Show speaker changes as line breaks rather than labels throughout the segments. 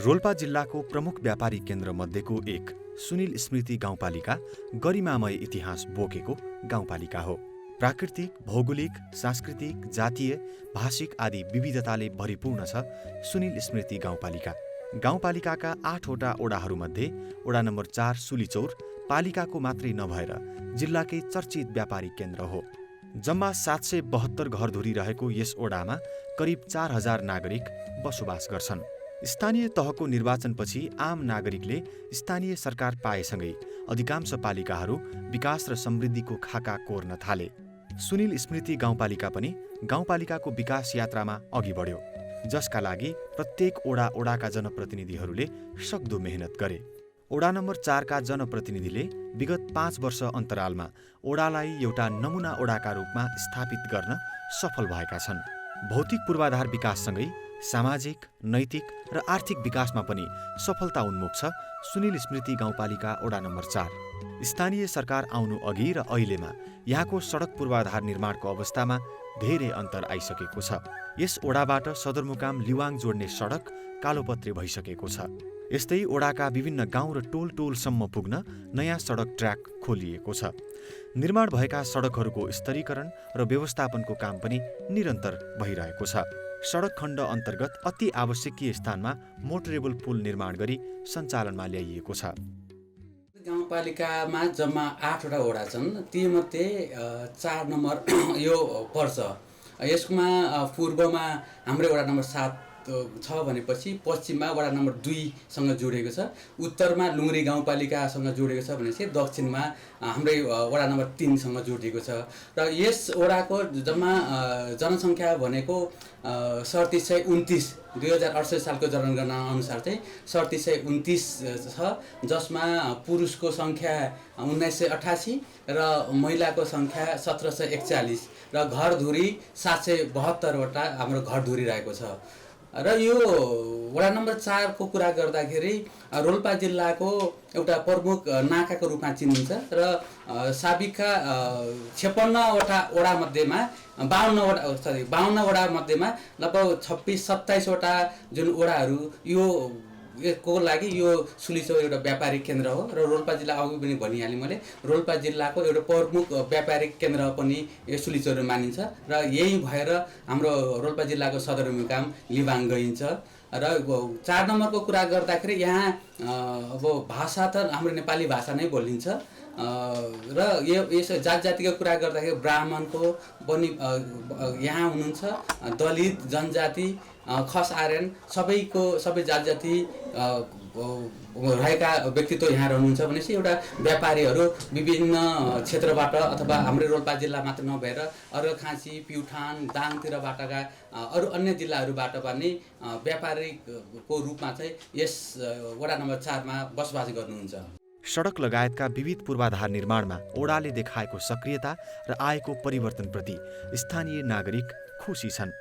रोल्पा जिल्लाको प्रमुख व्यापारिक केन्द्र मध्येको एक सुनिल स्मृति गाउँपालिका गरिमामय इतिहास बोकेको गाउँपालिका हो। प्राकृतिक, भौगोलिक, सांस्कृतिक, जातीय, भाषिक आदि विविधताले भरिपूर्ण छ सुनिल स्मृति गाउँपालिका। गाउँपालिकाका 8वटा ओडाहरूमध्ये ओडा नम्बर 4 सुलीचौर पालिकाको मात्रै नभएर जिल्लाकै चर्चित व्यापारिक केन्द्र हो। जम्मा 772 घरधुरी रहेको यस ओडामा करिब 4000 नागरिक बसोबास गर्छन्। स्थानीय तहको निर्वाचनपछि आम नागरिकले स्थानीय सरकार पाएसँगै अधिकांश पालिकाहरू विकास र समृद्धिको खाका कोर्न थाले। सुनिल स्मृति गाउँपालिका पनि गाउँपालिकाको विकास यात्रामा अघि बढ्यो, जसका लागि प्रत्येक ओडाका जनप्रतिनिधिहरूले सक्दो मेहनत गरे। ओडा नम्बर 4 का जनप्रतिनिधिले विगत 5 वर्ष अन्तरालमा ओडालाई एउटा नमुना ओडाका रूपमा स्थापित गर्न सफल भएका छन्। भौतिक पूर्वाधार विकाससँगै सामाजिक, नैतिक र आर्थिक विकासमा पनि सफलता उन्मुख छ सुनिल स्मृति गाउँपालिका ओडा नम्बर 4। स्थानीय सरकार आउनु अघि र अहिलेमा यहाँको सडक पूर्वाधार निर्माणको अवस्थामा धेरै अन्तर आइसकेको छ। यस ओडाबाट सदरमुकाम लिवाङ जोड्ने सडक कालोपत्रे भइसकेको छ। यस्तै ओडाका विभिन्न गाउँ र टोलसम्म पुग्न नयाँ सडक ट्र्याक खोलिएको छ। निर्माण भएका सडकहरूको स्तरीकरण र व्यवस्थापनको काम पनि निरन्तर भइरहेको छ। सडक खण्ड अन्तर्गत अति आवश्यकीय स्थानमा मोटरेबल पुल निर्माण गरी सञ्चालनमा ल्याइएको छ।
गाउँपालिकामा जम्मा 8वटा ओडा छन्। तीमध्ये 4 नम्बर यो पर्छ। यसमा पूर्वमा हाम्रो वडा नम्बर 7 छ भनेपछि पश्चिममा वडा नम्बर 2सँग जोडिएको छ, उत्तरमा लुङ्ग्री गाउँपालिकासँग जोडिएको छ भनेपछि दक्षिणमा हाम्रै वडा नम्बर 3सँग जोडिएको छ। र यस वडाको जम्मा जनसङ्ख्या भनेको 3729 2068 सालको जनगणना अनुसार चाहिँ 3729 छ, जसमा पुरुषको सङ्ख्या 1988 र महिलाको सङ्ख्या 1741 र घरधुरी 772वटा हाम्रो घरधुरी रहेको छ। र यो वडा नम्बर 4 को कुरा गर्दाखेरि रोल्पा जिल्लाको एउटा प्रमुख नाकाको रूपमा चिनिन्छ र साबिकका 56वटा वडा मध्येमा 52 वडा मध्येमा लगभग 26-27 वटा जुन वडाहरू को लागि यो सुलीचौर एउटा व्यापारिक केन्द्र हो। र रोल्पा जिल्ला अघि पनि भनिहालेँ मैले, रोल्पा जिल्लाको एउटा प्रमुख व्यापारिक केन्द्र पनि यो सुलीचौर मानिन्छ र यही भएर हाम्रो रोल्पा जिल्लाको सदरमुकाम लिबाङ गइन्छ। र 4 नम्बरको कुरा गर्दाखेरि यहाँ अब भाषा त हाम्रो नेपाली भाषा नै बोलिन्छ र यस जातिको कुरा गर्दाखेरि ब्राह्मणको पनि यहाँ हुनुहुन्छ, दलित जनजाति, खस आर्यन सबै जाति रहेका व्यक्तित्व यहाँ रहनुहुन्छ भनेपछि एउटा व्यापारीहरू विभिन्न क्षेत्रबाट अथवा हाम्रो रोल्पा जिल्ला मात्र नभएर अर्घाखाँची, प्युठान, दाङतिरबाटका अरू अन्य जिल्लाहरूबाट पनि व्यापारीको रूपमा चाहिँ यस वडा नम्बर 4 मा बसोबास गर्नुहुन्छ।
सडक लगायतका विविध पूर्वाधार निर्माणमा ओडाले देखाएको सक्रियता र आएको परिवर्तनप्रति स्थानीय नागरिक खुसी छन्।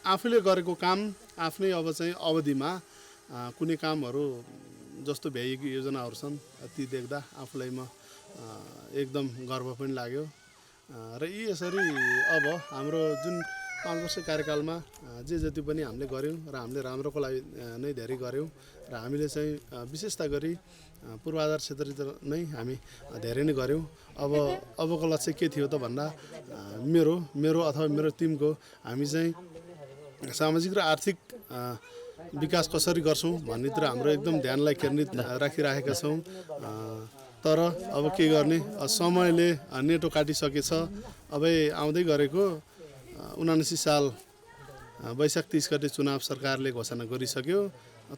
आफूले गरेको काम आफ्नै अब चाहिँ अवधिमा कुनै कामहरू जस्तो भ्याइएको योजनाहरू छन् ती देख्दा आफूलाई म एकदम गर्व पनि लाग्यो। र यसरी अब हाम्रो जुन 5 वर्ष कार्यकालमा जे जति पनि हामीले गऱ्यौँ र हामीले राम्रोको लागि नै धेरै गऱ्यौँ र हामीले चाहिँ विशेषता गरी पूर्वाधार क्षेत्र नै हामी धेरै नै गऱ्यौँ। अबको लक्ष्य के थियो त भन्दा मेरो अथवा मेरो टिमको हामी चाहिँ सामाजिक र आर्थिक विकास कसरी गर्छौँ भन्नेतिर हाम्रो एकदम ध्यानलाई केन्द्रित राखिराखेका छौँ। तर अब के गर्ने, समयले नेटो काटिसकेछ। अब आउँदै गरेको 79 साल वैशाख 30 गते चुनाव सरकारले घोषणा गरिसक्यो।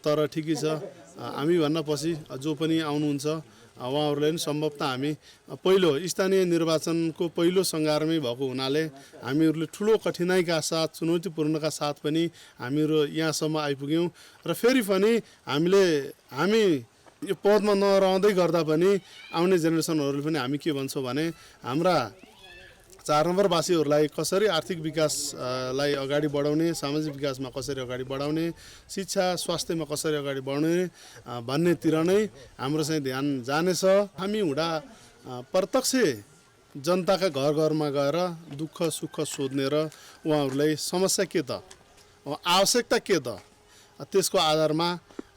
तर ठिकै छ, हामी भन्न पछि जो पनि आउनुहुन्छ उहाँहरूलाई पनि सम्भवतः हामी पहिलो स्थानीय निर्वाचनको पहिलो सङ्घारमै भएको हुनाले हामीहरूले ठुलो कठिनाइका साथ चुनौतीपूर्णका साथ पनि हामीहरू यहाँसम्म आइपुग्यौँ र फेरि पनि हामी यो पदमा नरहँदै गर्दा पनि आउने जेनेरेसनहरूले पनि हामी के भन्छौँ भने हाम्रा 4 नम्बरवासीहरूलाई कसरी आर्थिक विकासलाई अगाडि बढाउने, सामाजिक विकासमा कसरी अगाडि बढाउने, शिक्षा स्वास्थ्यमा कसरी अगाडि बढाउने भन्नेतिर नै हाम्रो चाहिँ ध्यान जानेछ। हामी हुँदा प्रत्यक्ष जनताका घर घरमा गएर दुःख सुख सोध्ने र उहाँहरूलाई समस्या के त, आवश्यकता के त, त्यसको आधारमा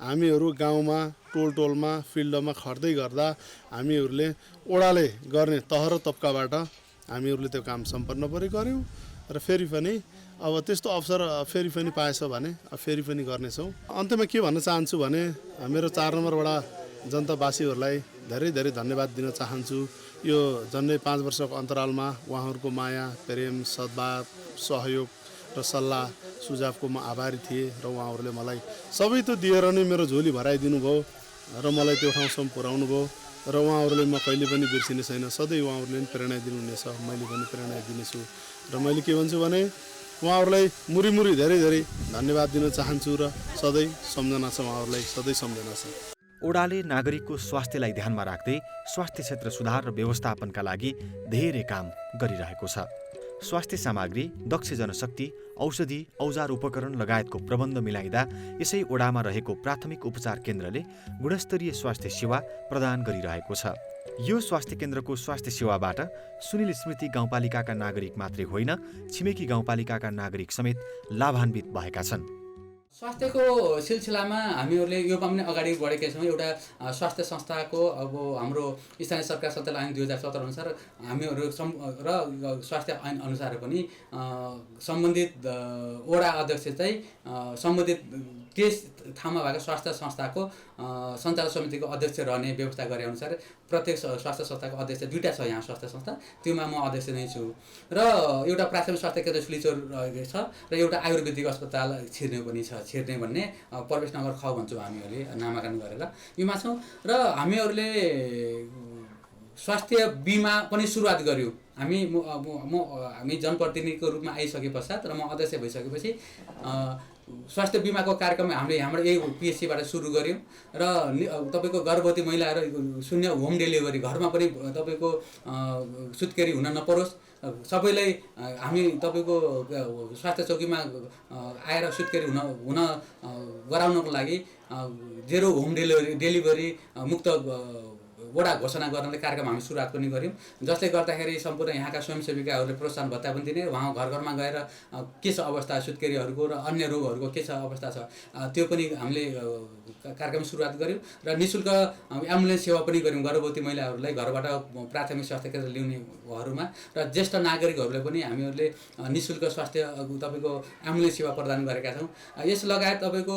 हामीहरू गाउँमा टोलमा फिल्डमा खट्दै गर्दा हामीहरूले ओडाले गर्ने तह र तब्काबाट हामीहरूले त्यो काम सम्पन्न पनि गऱ्यौँ र फेरि पनि अब त्यस्तो अवसर फेरि पनि पाएछ भने फेरि पनि गर्नेछौँ। अन्त्यमा के भन्न चाहन्छु भने मेरो 4 नम्बरवटा जनतावासीहरूलाई धेरै धेरै धन्यवाद दिन चाहन्छु। यो झन्डै 5 वर्षको अन्तरालमा उहाँहरूको माया प्रेम सद्भाव सहयोग र सल्लाह सुझावको म आभारी थिएँ र उहाँहरूले मलाई सबै त दिएर नै मेरो झोली भराइदिनु भयो र मलाई त्यो ठाउँसम्म पुर्याउनु भयो र उहाँहरूले म कहिले पनि बिर्सिने छैन। सधैँ उहाँहरूले पनि प्रेरणा दिनुहुनेछ, मैले पनि प्रेरणा दिनेछु र मैले के भन्छु भने उहाँहरूलाई मुरी धेरै धेरै धन्यवाद दिन चाहन्छु र सधैँ सम्झना छ, उहाँहरूलाई सधैँ सम्झना छ।
ओडाले नागरिकको स्वास्थ्यलाई ध्यानमा राख्दै स्वास्थ्य क्षेत्र सुधार र व्यवस्थापनका लागि धेरै काम गरिरहेको छ। स्वास्थ्य सामग्री, दक्ष जनशक्ति, औषधि, औजार उपकरण लगायतको प्रबन्ध मिलाइदा यसै ओडामा रहेको प्राथमिक उपचार केन्द्रले गुणस्तरीय स्वास्थ्य सेवा प्रदान गरिरहेको छ। यो स्वास्थ्य केन्द्रको स्वास्थ्य सेवाबाट सुनिल स्मृति गाउँपालिकाका नागरिक मात्रै होइन, छिमेकी गाउँपालिकाका नागरिक समेत लाभान्वित भएका छन्।
स्वास्थ्यको सिलसिलामा हामीहरूले योमा पनि अगाडि बढेका छौँ। एउटा स्वास्थ्य संस्थाको अब हाम्रो स्थानीय सरकार सञ्चालन ऐन 2017 अनुसार हामीहरू र स्वास्थ्य ऐन अनुसार पनि सम्बन्धित वडा अध्यक्ष चाहिँ सम्बन्धित त्यस ठाउँमा भएको स्वास्थ्य संस्थाको सञ्चालक समितिको अध्यक्ष रहने व्यवस्था गरे अनुसार प्रत्येक स्वास्थ्य संस्थाको अध्यक्ष 2टा छ यहाँ स्वास्थ्य संस्था, त्योमा म अध्यक्ष नै छु। र एउटा प्राथमिक स्वास्थ्य केन्द्र सिलिचौर छ र एउटा आयुर्वेदिक अस्पताल छिर्ने पनि छ। छिर्ने भन्ने प्रवेश नगर ख भन्छौँ हामीहरूले नामाकरण गरेर योमा छौँ। र हामीहरूले स्वास्थ्य बिमा पनि सुरुवात गऱ्यौँ। हामी जनप्रतिनिधिको रूपमा आइसके पश्चात र म अध्यक्ष भइसकेपछि स्वास्थ्य बिमाको कार्यक्रम हामीले हाम्रो यही पिएचसीबाट सुरु गऱ्यौँ र तपाईँको गर्भवती महिलाहरू 0 होम डेलिभरी घरमा पनि तपाईँको सुत्केरी हुन नपरोस्, सबैलाई हामी तपाईँको स्वास्थ्य चौकीमा आएर सुत्केरी हुन गराउनको लागि 0 होम डेलिभरी मुक्त वडा घोषणा गर्नले कार्यक्रम हामी सुरुवात पनि गऱ्यौँ, जसले गर्दाखेरि सम्पूर्ण यहाँका स्वयंसेविकाहरूले प्रोत्साहन भत्ता पनि दिने, उहाँ घर घरमा गएर के छ अवस्था सुत्केरीहरूको र अन्य रोगहरूको के छ अवस्था छ त्यो पनि हामीले कार्यक्रम सुरुवात गऱ्यौँ र निःशुल्क एम्बुलेन्स सेवा पनि गऱ्यौँ गर्भवती महिलाहरूलाई घरबाट प्राथमिक स्वास्थ्य केन्द्र ल्याउनेहरूमा र ज्येष्ठ नागरिकहरूलाई पनि हामीहरूले निःशुल्क स्वास्थ्य तपाईँको एम्बुलेन्स सेवा प्रदान गरेका छौँ। यस लगायत तपाईँको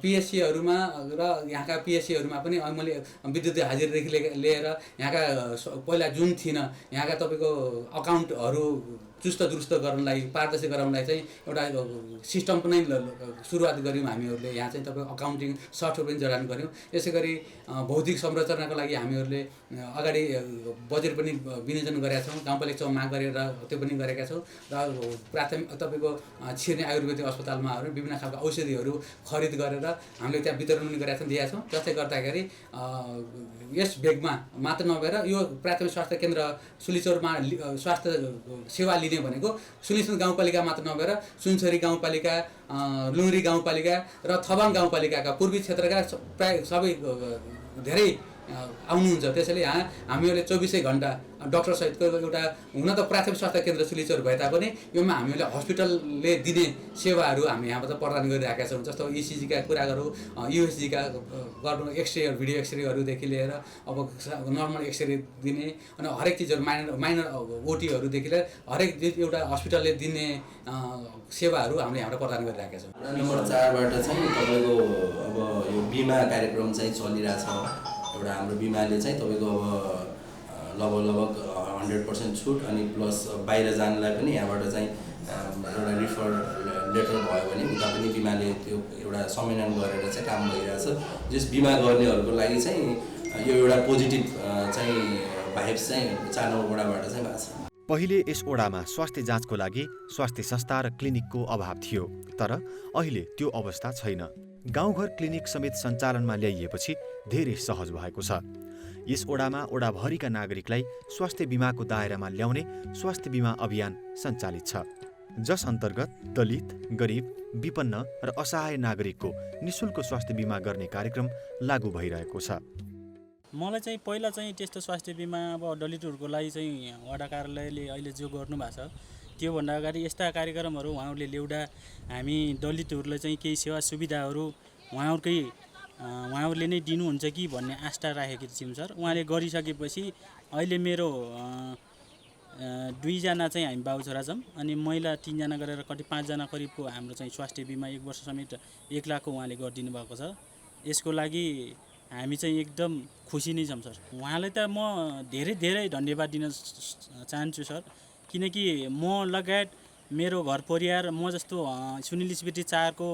पिएचसीहरूमा र यहाँका पिएचसीहरूमा पनि मैले विद्युत हाजिरादेखि लिएर यहाँका पहिला जुन थिएन यहाँका तपाईँको अकाउन्टहरू चुस्त दुरुस्त गर्नलाई पारदर्शी गराउनलाई चाहिँ एउटा सिस्टम पनि सुरुवात गऱ्यौँ हामीहरूले। यहाँ चाहिँ तपाईँको अकाउन्टिङ सफ्टवेयर पनि जडान गऱ्यौँ। यसै गरी भौतिक संरचनाको लागि हामीहरूले अगाडि बजेट पनि विनियोजन गरेका छौँ, गाउँपालिका माग गरेर त्यो पनि गरेका छौँ र प्राथमिक तपाईँको छिर्ने आयुर्वेदिक अस्पतालमा विभिन्न खालको औषधिहरू खरिद गरेर हामीले त्यहाँ वितरण पनि गरेका छौँ, दिएका छौँ। जसले गर्दाखेरि यस भेगमा मात्र नभएर यो प्राथमिक स्वास्थ्य केन्द्र सुलिचौरमा स्वास्थ्य सेवा लिने भनेको सुलिचौर गाउँपालिका मात्र नभएर सुनसरी गाउँपालिका, लुङ्ग्री गाउँपालिका र थबाङ गाउँपालिकाका पूर्वी क्षेत्रका प्राय सबै धेरै आउनुहुन्छ। त्यसैले यहाँ हामीहरूले 24 घण्टा डाक्टरसहितको एउटा हुन त प्राथमिक स्वास्थ्य केन्द्र सुलिचौर भए तापनि योमा हामीले हस्पिटलले दिने सेवाहरू हामी यहाँबाट प्रदान गरिरहेका छौँ। जस्तो इसिजीका कुरा गरौँ, युएसजीका गर्नु एक्सरेहरू भिडियो एक्सरेहरूदेखि लिएर अब नर्मल एक्सरे दिने अनि हरेक चिजहरू माइनर ओटीहरूदेखि लिएर हरेक एउटा हस्पिटलले दिने सेवाहरू हामीले यहाँबाट प्रदान गरिरहेका छौँ।
नम्बर 4बाट चाहिँ तपाईँको अब यो बिमा कार्यक्रम चाहिँ चलिरहेछ। एउटा हाम्रो बिमाले चाहिँ तपाईँको अब लगभग 100% छुट अनि प्लस बाहिर जानलाई पनि यहाँबाट चाहिँ एउटा रिफर लेटर भयो भने उता पनि बिमाले त्यो एउटा संविधान गरेर चाहिँ काम भइरहेछ। जस बिमा गर्नेहरूको लागि चाहिँ यो एउटा पोजिटिभ चाहिँ भाइब्स चाहिँ 4 नम्बर वडाबाट चाहिँ भएको छ।
पहिले यस ओडामा स्वास्थ्य जाँचको लागि स्वास्थ्य संस्था र क्लिनिकको अभाव थियो, तर अहिले त्यो अवस्था छैन। गाउँघर क्लिनिक समेत सञ्चालनमा ल्याइएपछि धेरै सहज भएको छ। यस ओडामा ओडाभरिका नागरिकलाई स्वास्थ्य बिमाको दायरामा ल्याउने स्वास्थ्य बिमा अभियान सञ्चालित छ, जस अन्तर्गत दलित, गरिब, विपन्न र असहाय नागरिकको निशुल्क स्वास्थ्य बिमा गर्ने कार्यक्रम लागू भइरहेको छ।
मलाई चाहिँ पहिला चाहिँ त्यस्तो स्वास्थ्य बिमा अब दलितहरूको लागि चाहिँ वडा कार्यालयले अहिले जो गर्नुभएको छ त्योभन्दा अगाडि यस्ता कार्यक्रमहरू उहाँहरूले ल्याउँदा हामी दलितहरूलाई चाहिँ केही सेवा सुविधाहरू उहाँहरूले नै दिनुहुन्छ कि भन्ने आस्था राखेको थियौँ सर। उहाँले गरिसकेपछि अहिले मेरो 2 जना चाहिँ हामी बाउ छोरा छौँ, अनि महिला 3 जना गरेर कति 5 जना करिबको हाम्रो चाहिँ स्वास्थ्य बिमा 1 वर्ष समेत 1 लाखको उहाँले गरिदिनु भएको छ। यसको लागि हामी चाहिँ एकदम खुसी नै छौँ सर। उहाँलाई त म धेरै धेरै धन्यवाद दिन चाहन्छु सर, किनकि म लगायत मेरो घर परिवार, म जस्तो सुनिल स्मृति 4 को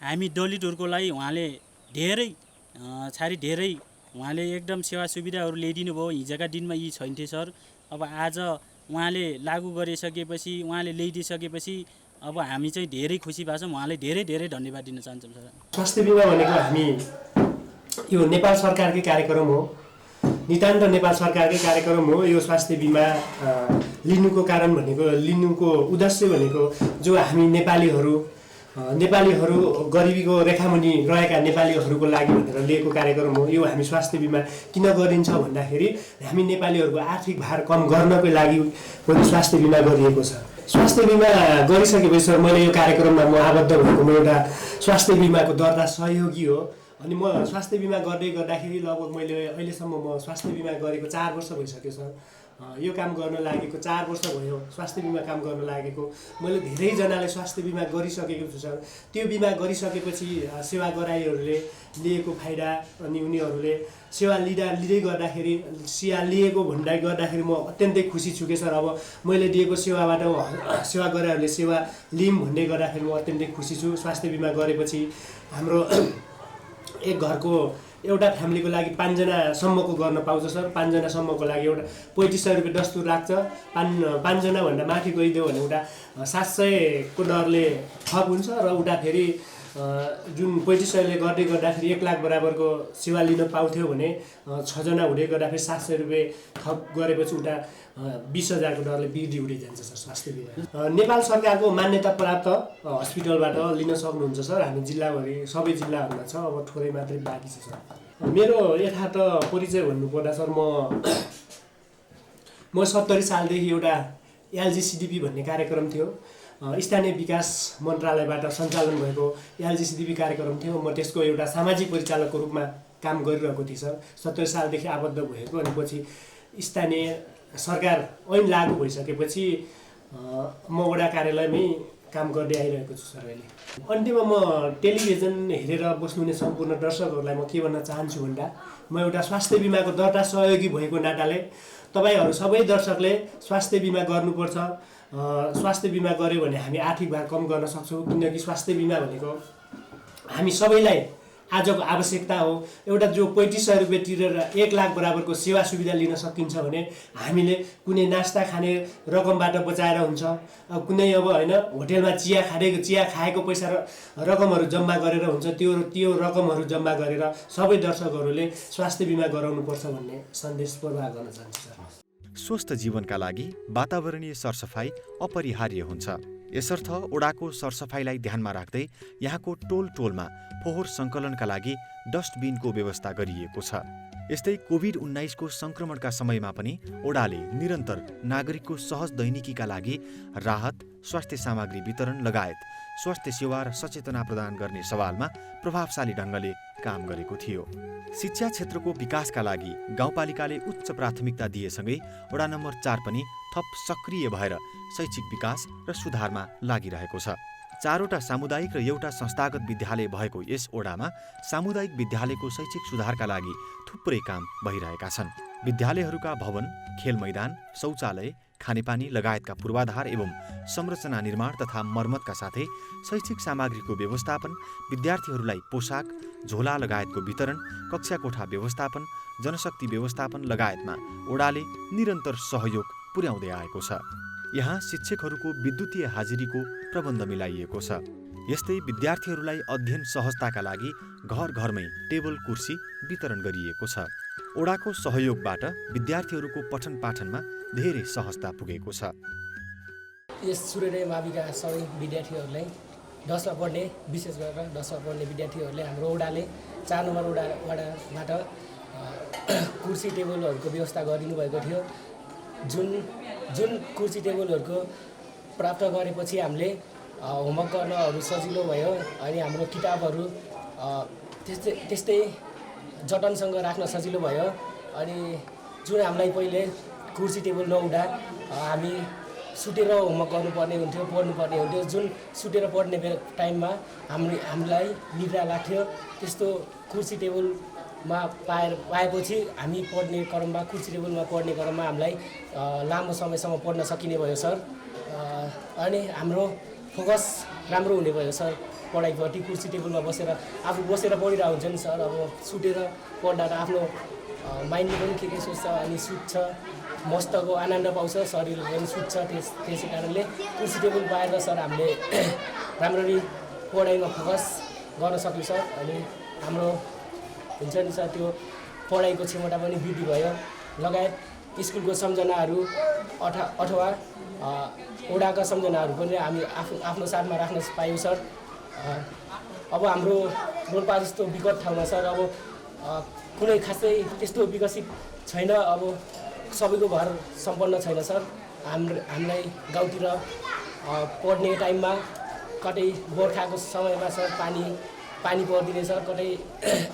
हामी दलितहरूको लागि उहाँले धेरै उहाँले एकदम सेवा सुविधाहरू ल्याइदिनु भयो। हिजोका दिनमा यी छैन्थे सर। अब आज उहाँले लागू गरिसकेपछि, उहाँले ल्याइदिइसकेपछि अब हामी चाहिँ धेरै खुसी भएको छौँ। उहाँलाई धेरै धेरै धन्यवाद दिन चाहन्छौँ सर।
स्वास्थ्य बिमा भनेको हामी यो नेपाल सरकारकै कार्यक्रम हो, नितान्त नेपाल सरकारकै कार्यक्रम हो। यो स्वास्थ्य बिमा लिनुको कारण भनेको, लिनुको उद्देश्य भनेको जो हामी नेपालीहरू गरिबीको रेखामुनि रहेका नेपालीहरूको लागि भनेर लिएको कार्यक्रम हो। यो हामी स्वास्थ्य बिमा किन गरिन्छ भन्दाखेरि हामी नेपालीहरूको आर्थिक भार कम गर्नको लागि पनि स्वास्थ्य बिमा गरिएको छ। स्वास्थ्य बिमा गरिसकेपछि सर मैले यो कार्यक्रममा म आबद्ध भएको, म एउटा स्वास्थ्य बिमाको दर्ता सहयोगी हो। अनि म स्वास्थ्य बिमा गर्दाखेरि लगभग मैले अहिलेसम्म म स्वास्थ्य बिमा गरेको 4 वर्ष भइसक्यो सर। यो काम गर्न लागेको 4 वर्ष भयो, स्वास्थ्य बिमा काम गर्न लागेको। मैले धेरैजनाले स्वास्थ्य बिमा गरिसकेको छु सर। त्यो बिमा गरिसकेपछि सेवाग्राहीहरूले लिएको फाइदा, अनि उनीहरूले सेवा लिँदै गर्दाखेरि लिएको भन्दा गर्दाखेरि म अत्यन्तै खुसी छु कि सर। अब मैले दिएको सेवाबाट सेवाग्राहीहरूले सेवा लिम भन्दै गर्दाखेरि म अत्यन्तै खुसी छु। स्वास्थ्य बिमा गरेपछि हाम्रो एक घरको एउटा फ्यामिलीको लागि 5 जनासम्मको गर्न पाउँछ सर। 5 जनासम्मको लागि एउटा 3500 रुपियाँ दस्तुर लाग्छ। 5 जनाभन्दा माथि गइदियो भने एउटा 700 को दरले थप हुन्छ, र उता फेरि जुन 3500ले गर्दाखेरि 1 लाख बराबरको सेवा लिन पाउँथ्यो भने 6 जना हुँदै गर्दाखेरि 700 रुपियाँ थप गरेपछि उता 20,000 को दरले वृद्धि हुँदै जान्छ सर स्वास्थ्य बिमा। नेपाल सरकारको मान्यता प्राप्त हस्पिटलबाट लिन सक्नुहुन्छ सर। हामी जिल्लाभरि सबै जिल्लाहरूमा छ, अब थोरै मात्रै बाँकी छ सर। मेरो यथार्थ परिचय भन्नुपर्दा सर म 70 सालदेखि एउटा एलजिसिडिपी भन्ने कार्यक्रम थियो, स्थानीय विकास मन्त्रालयबाट सञ्चालन भएको एलजिसिडिपी कार्यक्रम थियो। म त्यसको एउटा सामाजिक परिचालकको रूपमा काम गरिरहेको थिएँ सर। 70 सालदेखि आबद्ध भएको, अनि पछि स्थानीय सरकार ऐन लागू भइसकेपछि म वडा कार्यालयमै काम गर्दै आइरहेको छु सर अहिले। अन्त्यमा म टेलिभिजन हेरेर बस्नुहुने सम्पूर्ण दर्शकहरूलाई म के भन्न चाहन्छु भन्दा, म एउटा स्वास्थ्य बिमाको दर्ता सहयोगी भएको नाताले तपाईहरू सबै दर्शकले स्वास्थ्य बिमा गर्नुपर्छ। स्वास्थ्य बिमा गऱ्यो भने हामी आर्थिक भार कम गर्न सक्छौँ, किनकि स्वास्थ्य बिमा भनेको हामी सबैलाई आजको आवश्यकता हो। एउटा जो 3500 रुपियाँ तिरेर 1 लाख बराबरको सेवा सुविधा लिन सकिन्छ भने हामीले कुनै नास्ता खाने रकमबाट बचाएर हुन्छ, कुनै अब होइन होटेलमा चिया खाएको पैसा रकमहरू जम्मा गरेर हुन्छ, त्यो रकमहरू जम्मा गरेर सबै दर्शकहरूले स्वास्थ्य बिमा गराउनुपर्छ भन्ने सन्देश प्रवाह गर्न चाहन्छु सर।
स्वस्थ जीवनका लागि वातावरणीय सरसफाइ अपरिहार्य हुन्छ। यसर्थ ओडाको सरसफाइलाई ध्यानमा राख्दै यहाँको टोलमा फोहोर सङ्कलनका लागि डस्टबिनको व्यवस्था गरिएको छ। यस्तै कोभिड-19 को सङ्क्रमणका समयमा पनि ओडाले निरन्तर नागरिकको सहज दैनिकीका लागि राहत, स्वास्थ्य सामग्री वितरण लगायत स्वास्थ्य सेवा र सचेतना प्रदान गर्ने सवालमा प्रभावशाली ढङ्गले काम गरेको थियो। शिक्षा क्षेत्रको विकासका लागि गाउँपालिकाले उच्च प्राथमिकता दिएसँगै वडा नम्बर 4 पनि थप सक्रिय भएर शैक्षिक विकास र सुधारमा लागिरहेको छ। 4वटा सामुदायिक र एउटा संस्थागत विद्यालय भएको यस ओडामा सामुदायिक विद्यालयको शैक्षिक सुधारका लागि थुप्रै काम भइरहेका छन्। विद्यालयहरूका भवन, खेल मैदान, शौचालय, खानेपानी लगायतका पूर्वाधार एवं संरचना निर्माण तथा मर्मतका साथै शैक्षिक सामग्रीको व्यवस्थापन, विद्यार्थीहरूलाई पोसाक, झोला लगायतको वितरण, कक्षा कोठा व्यवस्थापन, जनशक्ति व्यवस्थापन लगायतमा ओडाले निरन्तर सहयोग पुर्याउँदै आएको छ। यहाँ शिक्षकहरूको विद्युतीय हाजिरीको प्रबन्ध मिलाइएको छ। यस्तै विद्यार्थीहरूलाई अध्ययन सहजताका लागि घर घरमै टेबल कुर्सी वितरण गरिएको छ। ओडाको सहयोगबाट विद्यार्थीहरूको पठन पाठनमा धेरै सहजता पुगेको छ।
यस सूर्योदय माविका सबै विद्यार्थीहरूलाई 10मा पढ्ने, विशेष गरेर 10मा पढ्ने विद्यार्थीहरूले हाम्रो ओडाले 4 नम्बर वडाबाट कुर्सी टेबलहरूको व्यवस्था गरिदिनु भएको थियो। जुन कुर्सी टेबलहरूको प्राप्त गरेपछि हामीले होमवर्क गर्नहरू सजिलो भयो अनि हाम्रो किताबहरू त्यस्तै जतनसँग राख्न सजिलो भयो। अनि जुन हामीलाई पहिले कुर्सी टेबल नहुँदा हामी सुतेर होमवर्क गर्नुपर्ने हुन्थ्यो, पढ्नुपर्ने हुन्थ्यो। जुन सुतेर पढ्ने टाइममा हामीलाई निद्रा लाग्थ्यो। त्यस्तो कुर्सी टेबलमा पाएपछि हामी पढ्ने क्रममा, कुर्सी टेबलमा पढ्ने क्रममा हामीलाई लामो समयसम्म पढ्न सकिने भयो सर। अनि हाम्रो फोकस राम्रो हुने भयो सर पढाइपट्टि। कुर्सी टेबलमा बसेर आफू बसेर पढिरहेको हुन्छ नि सर। अब सुतेर पढ्दा त आफ्नो माइन्डले पनि के सोच्छ अनि सुत्छ, मस्तको आनन्द पाउँछ, शरीर पनि सुत्छ। त्यसै कारणले कुर्सी टेबल पाएर सर हामीले राम्ररी पढाइमा फोकस गर्न सक्यौँ सर। अनि हाम्रो हुन्छ नि सर त्यो पढाइको क्षमता पनि वृद्धि भयो। लगायत स्कुलको सम्झनाहरू अथवा ओडाका सम्झनाहरू पनि हामी आफ्नो साथमा राख्न पायौँ सर। अब हाम्रो रोल्पा जस्तो विकट ठाउँमा सर अब कुनै खासै त्यस्तो विकसित छैन। अब सबैको घर सम्पन्न छैन सर। हामीलाई गाउँतिर पढ्ने टाइममा कतै बर्खाको समयमा सर पानी पर्दिने सर, कतै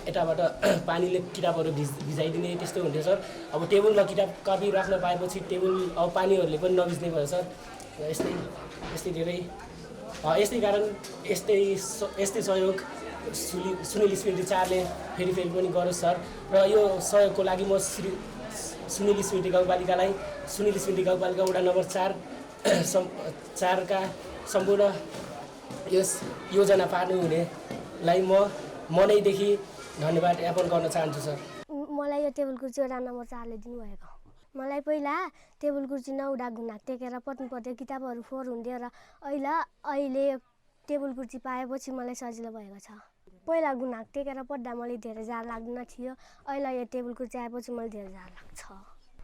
यताबाट पानीले किताबहरू भिजाइदिने त्यस्तो हुन्थ्यो सर। अब टेबलमा किताब कपी राख्न पाएपछि टेबल अब पानीहरूले पनि नभिज्ने भयो सर। यस्तै धेरै यस्तै कारण यस्तै सहयोग सुनिल स्मृति 4ले फेरि पनि गरोस् सर। र यो सहयोगको लागि म सुनिल स्मृति गाउँपालिका वडा नम्बर 4 का सम्पूर्ण यस योजना पार्नु हुनेलाई म मनैदेखि धन्यवाद ज्ञापन गर्न चाहन्छु सर।
मलाई यो टेबल कुर्सी वडा नम्बर 4ले दिनुभएको। मलाई पहिला टेबल कुर्सी नहुँदा घुनाक टेकेर पढ्नु पर्थ्यो, किताबहरू फोहोर हुन्थ्यो र अहिले टेबल कुर्सी पाएपछि मलाई सजिलो भएको छ। पहिला घुनाक टेकेर पढ्दा मलाई धेरै जाडो लाग्दैन थियो, अहिले यो टेबल कुर्सी आएपछि मलाई धेरै जाडो लाग्छ।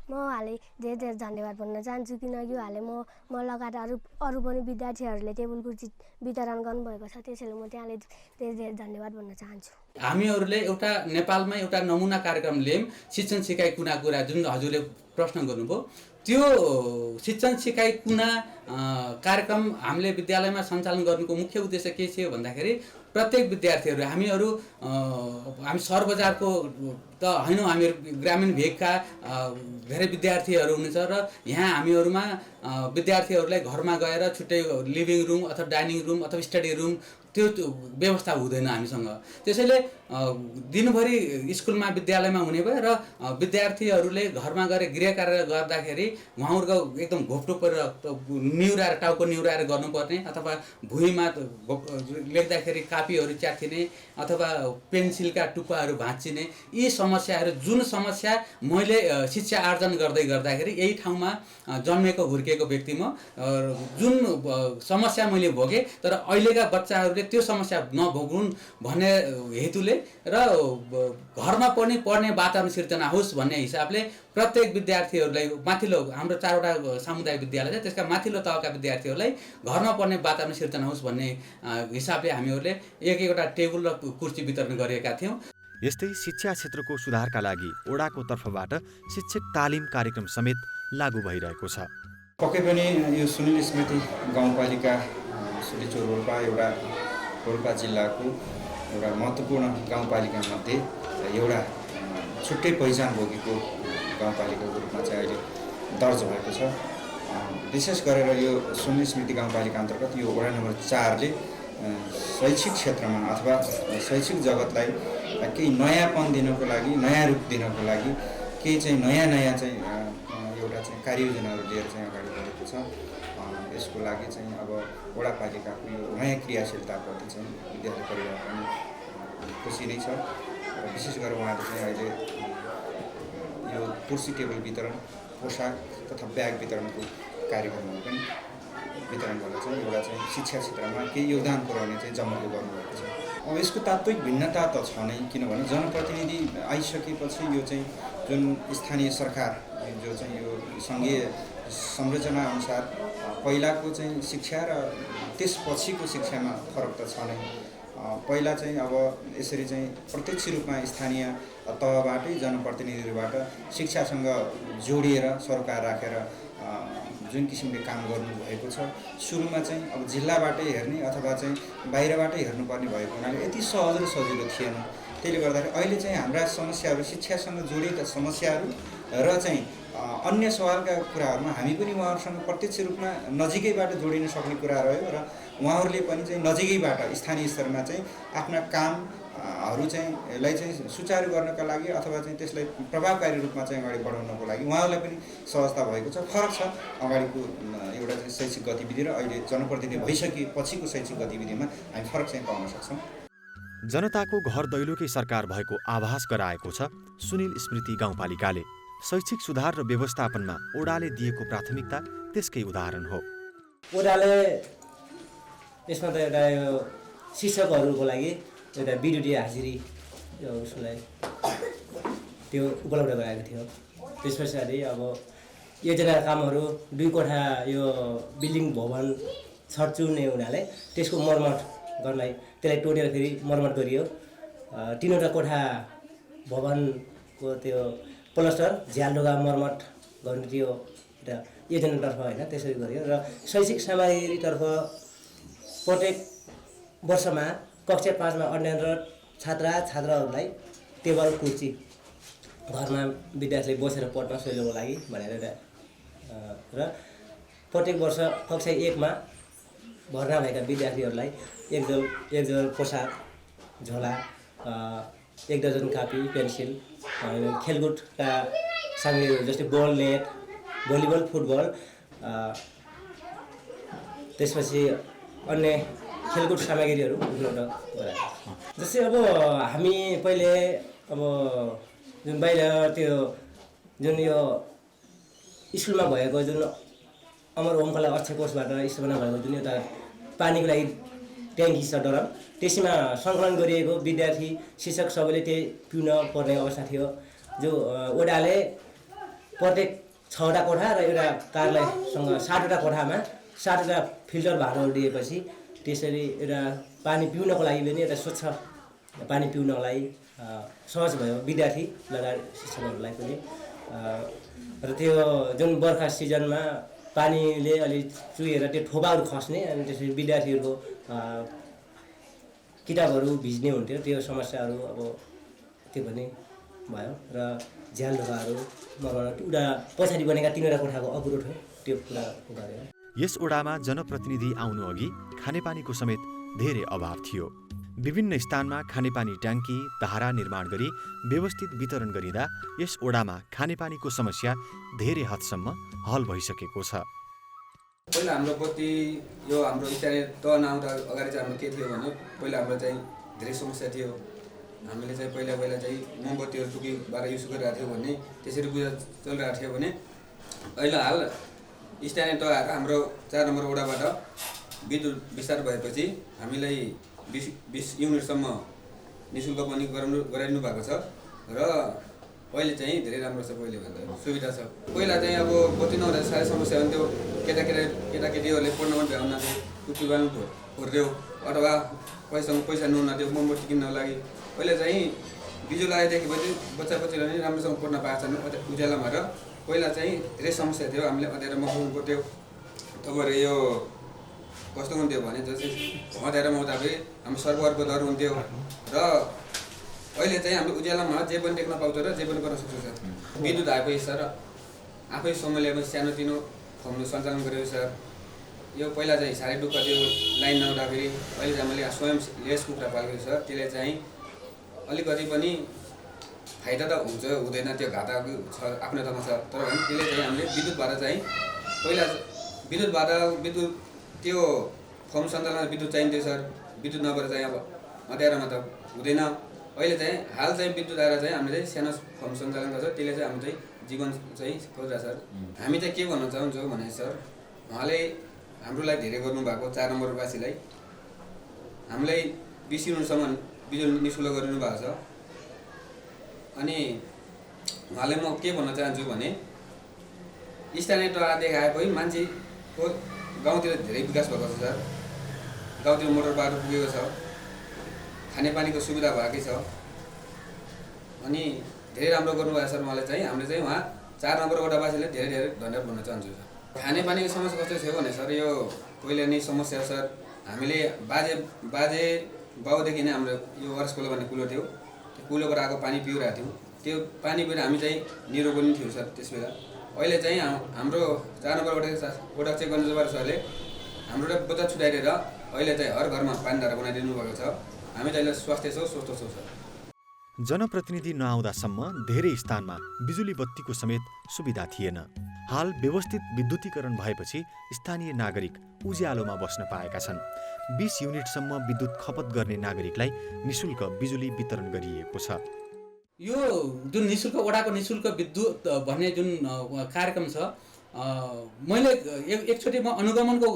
म हालै धेरै धन्यवाद भन्न चाहन्छु किनकि हालै म लगायत अरू पनि विद्यार्थीहरूले टेबल कुर्सी वितरण गर्नुभएको छ। त्यसैले म त्यहाँले धेरै धन्यवाद भन्न चाहन्छु।
हामीहरूले एउटा नेपालमा एउटा नमुना कार्यक्रम ल्यायौँ, शिक्षण सिकाइ कुना कुरा, जुन हजुरले प्रश्न गर्नुभयो। त्यो शिक्षण सिकाइ कुना कार्यक्रम हामीले विद्यालयमा सञ्चालन गर्नुको मुख्य उद्देश्य के थियो भन्दाखेरि प्रत्येक विद्यार्थीहरू हामी सहर बजारको त हैनौँ, हामीहरू ग्रामीण भेगका धेरै विद्यार्थीहरू हुनुहुन्छ र यहाँ हामीहरूमा विद्यार्थीहरूलाई घरमा गएर छुट्टै लिभिङ रुम अथवा डाइनिङ रुम अथवा स्टडी रुम त्यो व्यवस्था हुँदैन हामीसँग। त्यसैले दिनभरि स्कुलमा विद्यालयमा हुने भयो र विद्यार्थीहरूले घरमा गएर गृह कार्य गर्दाखेरि उहाँहरूको एकदम घोप्टो परेर निहुराएर टाउको निहुराएर गर्नुपर्ने अथवा भुइँमा लेख्दाखेरि कापीहरू च्यातिने अथवा पेन्सिलका टुप्पाहरू भाँचिने, यी समस्याहरू जुन समस्या मैले शिक्षा आर्जन गर्दाखेरि यही ठाउँमा जन्मेको हुर्किएको व्यक्ति म, जुन समस्या मैले भोगेँ तर अहिलेका बच्चाहरूले त्यो समस्या नभोगुन् भन्ने हेतुले र घरमा पढ्ने वातावरण सिर्जना होस् भन्ने हिसाबले प्रत्येक विद्यार्थीहरूलाई माथिल्लो हाम्रो 4वटा सामुदायिक विद्यालय छ, त्यसका माथिल्लो तहका विद्यार्थीहरूलाई घरमा पढ्ने वातावरण सिर्जना होस् भन्ने हिसाबले हामीहरूले एक-एकवटा टेबल र कुर्सी वितरण गरेका थियौँ।
यस्तै शिक्षा क्षेत्रको सुधारका लागि ओडाको तर्फबाट शिक्षक तालिम कार्यक्रम समेत लागू भइरहेको छ।
पक्कै पनि यो सुनिल स्मृति गाउँपालिका सुलिचौर रोल्पा एउटा रोल्पा जिल्लाको एउटा महत्त्वपूर्ण गाउँपालिकामध्ये एउटा छुट्टै पहिचान बोकेको गाउँपालिकाको रूपमा चाहिँ अहिले दर्ज भएको छ। विशेष गरेर यो सुनिल स्मृति गाउँपालिका अन्तर्गत यो वडा नम्बर 4ले शैक्षिक क्षेत्रमा अथवा शैक्षिक जगतलाई केही नयाँपन दिनको लागि, नयाँ रूप दिनको लागि केही चाहिँ नयाँ चाहिँ एउटा एउटा चाहिँ कार्ययोजनाहरू लिएर चाहिँ अगाडि बढेको छ। यसको लागि चाहिँ अब वडापालिकाको यो नयाँ क्रियाशीलताप्रति चाहिँ विद्यार्थी परिवार पनि खुसी नै छ र विशेष गरेर उहाँले चाहिँ अहिले यो कुर्सी टेबल वितरण, पोसाक तथा ब्याग वितरणको कार्यक्रमहरू पनि वितरण गरेर चाहिँ एउटा चाहिँ शिक्षा क्षेत्रमा केही योगदान पुर्याउने चाहिँ जमर्को गर्नुभएको छ। अब यसको तात्विक भिन्नता त छ नै, किनभने जनप्रतिनिधि आइसकेपछि यो चाहिँ जुन स्थानीय सरकार जो चाहिँ यो सङ्घीय संरचना अनुसार पहिलाको चाहिँ शिक्षा र त्यसपछिको शिक्षामा फरक त छ नै। पहिला चाहिँ अब यसरी चाहिँ प्रत्यक्ष रूपमा स्थानीय तहबाटै जनप्रतिनिधिहरूबाट शिक्षासँग जोडिएर सरोकार राखेर जुन किसिमले काम गर्नुभएको छ, सुरुमा चाहिँ अब जिल्लाबाटै हेर्ने अथवा चाहिँ बाहिरबाटै हेर्नुपर्ने भएको हुनाले यति सहज र सजिलो थिएन। त्यसले गर्दाखेरि अहिले चाहिँ हाम्रा समस्याहरू, शिक्षासँग जोडिएका समस्याहरू र चाहिँ अन्य सवालका कुराहरूमा हामी पनि उहाँहरूसँग प्रत्यक्ष रूपमा नजिकैबाट जोडिन सक्ने कुरा रह्यो र उहाँहरूले पनि चाहिँ नजिकैबाट स्थानीय स्तरमा चाहिँ आफ्ना कामहरू चाहिँ यसलाई चाहिँ सुचारू गर्नका लागि अथवा चाहिँ त्यसलाई प्रभावकारी रूपमा चाहिँ अगाडि बढाउनको लागि उहाँहरूलाई पनि सहजता भएको छ। फरक छ अगाडिको एउटा चाहिँ शैक्षिक गतिविधि र अहिले जनप्रतिनिधि भइसकेपछिको शैक्षिक गतिविधिमा हामी फरक चाहिँ पाउन सक्छौँ।
जनताको घर दैलोकै सरकार भएको आभास गराएको छ सुनिल स्मृति गाउँपालिकाले। शैक्षिक सुधार र व्यवस्थापनमा ओडाले दिएको प्राथमिकता त्यसकै उदाहरण हो।
ओडाले यसमा त एउटा यो शिक्षकहरूको लागि एउटा बिडिडी हाजिरी उसलाई त्यो उपलब्ध गराएको थियो। त्यस पछाडि अब योजना कामहरू 2 कोठा यो बिल्डिङ भवन छर्चुने हुनाले त्यसको मर्मत गर्नलाई त्यसलाई टोटेर फेरि मर्मत गरियो। 3वटा कोठा भवनको त्यो प्लस्टर झ्यालढोका मर्मत गर्ने त्यो एउटा योजनातर्फ होइन त्यसरी गरियो। र शैक्षिक सामग्रीतर्फ प्रत्येक वर्षमा कक्षा 5मा अध्ययनरत छात्रहरूलाई टेबल कुर्सी घरमा विद्यार्थीले बसेर पढ्न सजिलोको लागि भनेर एउटा र प्रत्येक वर्ष कक्षा 1मा भर्ना भएका विद्यार्थीहरूलाई एक जोर पोसाक, झोला, 1 दर्जन कापी, पेन्सिल, खेलकुदका सामग्रीहरू जस्तै बल, नेट, भलिबल, फुटबल, त्यसपछि अन्य खेलकुद सामग्रीहरू उपलब्ध गराएको छ। जस्तै अब हामी पहिले अब जुन बाहिर त्यो जुन यो स्कुलमा भएको जुन अमर ओमकला अक्षय कोषबाट स्कुलमा भएको जुन एउटा पानीको लागि ट्याङ्की छ डरम, त्यसमा सङ्कलन गरिएको विद्यार्थी शिक्षक सबैले त्यही पिउन पर्ने अवस्था थियो। जो ओडाले प्रत्येक 6वटा कोठा र एउटा कार्यालयसँग 7वटा कोठामा 7वटा फिल्टर भाँडोहरू दिएपछि त्यसरी एउटा पानी पिउनको लागि पनि एउटा स्वच्छ पानी पिउनलाई सहज भयो विद्यार्थी लगायत शिक्षकहरूलाई पनि। र त्यो जुन बर्खा सिजनमा पानीले अलि चुहेर त्यो ठोपाहरू खस्ने अनि त्यसरी विद्यार्थीहरूको किताबहरू भिज्ने हुन्थ्यो, त्यो समस्याहरू अब त्यो पनि भयो। र झ्याल ढोकाहरू मर्मत उडा पछाडि बनेका 3वटा कोठाको अवरोध हो, त्यो पुरा गरेर।
यस ओडामा जनप्रतिनिधि आउनु अघि खानेपानीको समेत धेरै अभाव थियो। विभिन्न स्थानमा खानेपानी ट्याङ्की, धारा निर्माण गरी व्यवस्थित वितरण गरिँदा यस ओडामा खानेपानीको समस्या धेरै हदसम्म हल भइसकेको छ।
पहिला हाम्रो बत्ती यो हाम्रो स्थानीय तह नआउँदा अगाडि चाहिँ हाम्रो के थियो भने पहिला हाम्रो चाहिँ धेरै समस्या थियो। हामीले चाहिँ पहिला चाहिँ मोमबत्तीहरू टुकीबाट युज गरिरहेको थियो भने त्यसरी गुजर चलिरहेको थियो भने अहिले हाल स्थानीय तहहरू हाम्रो 4 नम्बर वडाबाट विद्युत विस्तार भएपछि हामीलाई 20 युनिटसम्म निःशुल्क पनि गराइदिनु भएको छ र अहिले चाहिँ धेरै राम्रो छ, पहिलेभन्दा सुविधा छ। पहिला चाहिँ अब बत्ती नहुँदा साह्रै समस्या हुन्थ्यो। केटाकेटीहरूले पढ्न पनि भ्याउन थियो, टुकी बाल्नु खोज्थ्यो अथवा पैसा नहुन्थ्यो मोमबत्ती किन्नको लागि। पहिला चाहिँ बिजुली आएदेखि बच्चाबच्चीले पनि राम्रोसँग पढ्न पाएको छैन उज्यालोमा। र पहिला चाहिँ धेरै समस्या थियो, हामीले अँध्यारोमा पढ्नु पर्थ्यो। तपाईँहरू यो कस्तो हुन्थ्यो भने जस्तै अँध्यारोमा हुँदाखेरि हाम्रो सर्भरको डर हुन्थ्यो र अहिले चाहिँ हाम्रो उज्यालोमा जे पनि देख्न पाउँछ र जे पनि गर्न सक्छ सर। विद्युत आएपछि सर आफै समयले सानोतिनो फर्मले सञ्चालन गरेको छ। यो पहिला चाहिँ साह्रै दुःख थियो लाइन नहुँदाखेरि। अहिले चाहिँ हामीले स्वयं लेस कुखुरा पालेको छ, त्यसले चाहिँ अलिकति पनि फाइदा त हुन्छ हुँदैन त्यो घाटा छ आफ्नो ठाउँमा छ। तर पनि त्यसले चाहिँ हामीले विद्युतबाट चाहिँ पहिला विद्युत त्यो फर्म सञ्चालन विद्युत चाहिन्थ्यो सर। विद्युत नभएर चाहिँ अब अँध्यारोमा त हुँदैन। अहिले चाहिँ हाल चाहिँ विद्युत आएर चाहिँ हामीले चाहिँ सानो फर्म सञ्चालन गर्छ, त्यसले चाहिँ हाम्रो चाहिँ जीवन चाहिँ खोजिरहेको सर। हामी चाहिँ के भन्न चाहन्छौँ भने सर, उहाँले हाम्रो लागि धेरै गर्नुभएको 4 नम्बरवासीलाई हामीलाई 20 युनिटसम्म बिजुली निःशुल्क गरिदिनु भएको छ। अनि उहाँले म के भन्न चाहन्छु भने स्थानीय तहमा देखाएपछि मान्छेको गाउँतिर धेरै विकास भएको छ सर। गाउँतिर मोटर बाटो पुगेको छ, खानेपानीको सुविधा भएकै छ। अनि धेरै राम्रो गर्नुभएको छ सर। मलाई चाहिँ हामीले चाहिँ उहाँ 4 नम्बर वडावासीलाई धेरै धेरै धन्यवाद भन्न चाहन्छु सर। खानेपानीको समस्या कस्तो थियो भने सर, यो पहिला नै समस्या सर। हामीले बाजे बाउदेखि नै हाम्रो यो वारस कुलो भन्ने कुलो थियो, त्यो कुलोबाट आएको पानी पिउरहेको थियौँ। त्यो पानी पिएर हामी चाहिँ निरोगी पनि थियौँ सर त्यस बेला। अहिले चाहिँ हाम्रो 4 नम्बर वडा चेक गर्ने जब सरले हाम्रो एउटा बच्चा छुट्याइदिएर अहिले चाहिँ हर घरमा पानीधारा बनाइदिनु भएको छ। हामी चाहिँ अहिले स्वास्थ्य छौँ, स्वस्थ छौँ सर।
जनप्रतिनिधि नआउँदासम्म धेरै स्थानमा बिजुली बत्तीको समेत सुविधा थिएन। हाल व्यवस्थित विद्युतीकरण भएपछि स्थानीय नागरिक उज्यालोमा बस्न पाएका छन्। 20 युनिटसम्म विद्युत खपत गर्ने नागरिकलाई निःशुल्क बिजुली वितरण गरिएको छ।
यो जुन निःशुल्क वडाको निःशुल्क विद्युत भन्ने जुन कार्यक्रम छ, मैले एकचोटि म अनुगमनको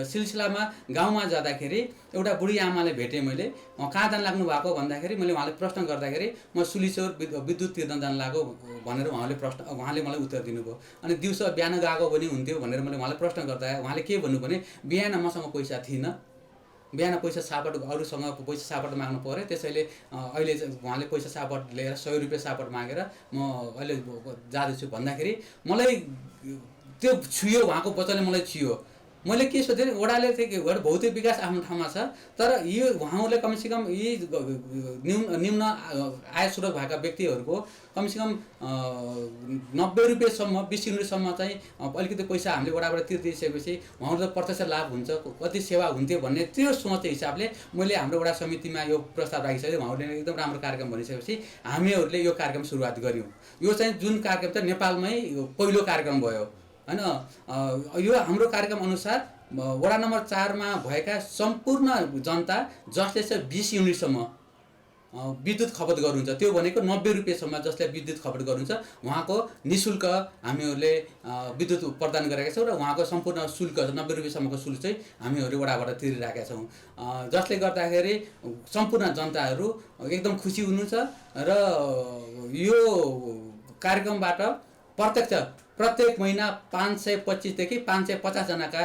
सिलसिलामा गाउँमा जाँदाखेरि एउटा बुढी आमाले भेटेँ। मैले कहाँ जान लाग्नु भएको भन्दाखेरि मैले उहाँले प्रश्न गर्दाखेरि म सुलिचौर विद्युत तिर्न जान लाग्यो भनेर उहाँले मलाई उत्तर दिनुभयो। अनि दिउँसो बिहान गएको पनि हुन्थ्यो भनेर मैले उहाँलाई प्रश्न गर्दा उहाँले के भन्नु भने बिहान मसँग पैसा थिएन, बिहान पैसा सापट अरूसँग पैसा सापट माग्नु पऱ्यो, त्यसैले अहिले उहाँले पैसा सापट लिएर 100 रुपियाँ सापट मागेर म अहिले जाँदैछु भन्दाखेरि मलाई त्यो छुयो, उहाँको वचनले मलाई छुयो। मैले के सोचेँ, वडाले चाहिँ भौतिक विकास आफ्नो ठाउँमा छ, तर यो उहाँहरूले कमसेकम यी निम्न आय स्रोत भएका व्यक्तिहरूको कमसेकम 90 रुपियाँसम्म 20 युनिटसम्म चाहिँ अलिकति पैसा हामीले वडाबाट तिर्दिसकेपछि उहाँहरूलाई प्रत्यक्ष लाभ हुन्छ, कति सेवा हुन्थ्यो भन्ने त्यो सोच हिसाबले मैले हाम्रो वडा समितिमा यो प्रस्ताव राखिसकेँ। उहाँहरूले एकदम राम्रो कार्यक्रम भनिसकेपछि हामीहरूले यो कार्यक्रम सुरुवात गऱ्यौँ। यो चाहिँ जुन कार्यक्रम चाहिँ नेपालमै पहिलो कार्यक्रम भयो हैन। यो हाम्रो कार्यक्रम अनुसार वडा नम्बर 4 मा भएका सम्पूर्ण जनता जसले चाहिँ 20 युनिटसम्म विद्युत खपत गर्नुहुन्छ, त्यो भनेको 90 रुपियाँसम्म जसले विद्युत खपत गर्नुहुन्छ उहाँको निःशुल्क हामीहरूले विद्युत प्रदान गरेका छौँ र उहाँको सम्पूर्ण शुल्क 90 रुपियाँसम्मको शुल्क चाहिँ हामीहरूले वडाबाट तिरिरहेका छौँ। जसले गर्दाखेरि सम्पूर्ण जनताहरू एकदम खुसी हुनुहुन्छ र यो कार्यक्रमबाट प्रत्येक महिना 525 देखि 550 जनाका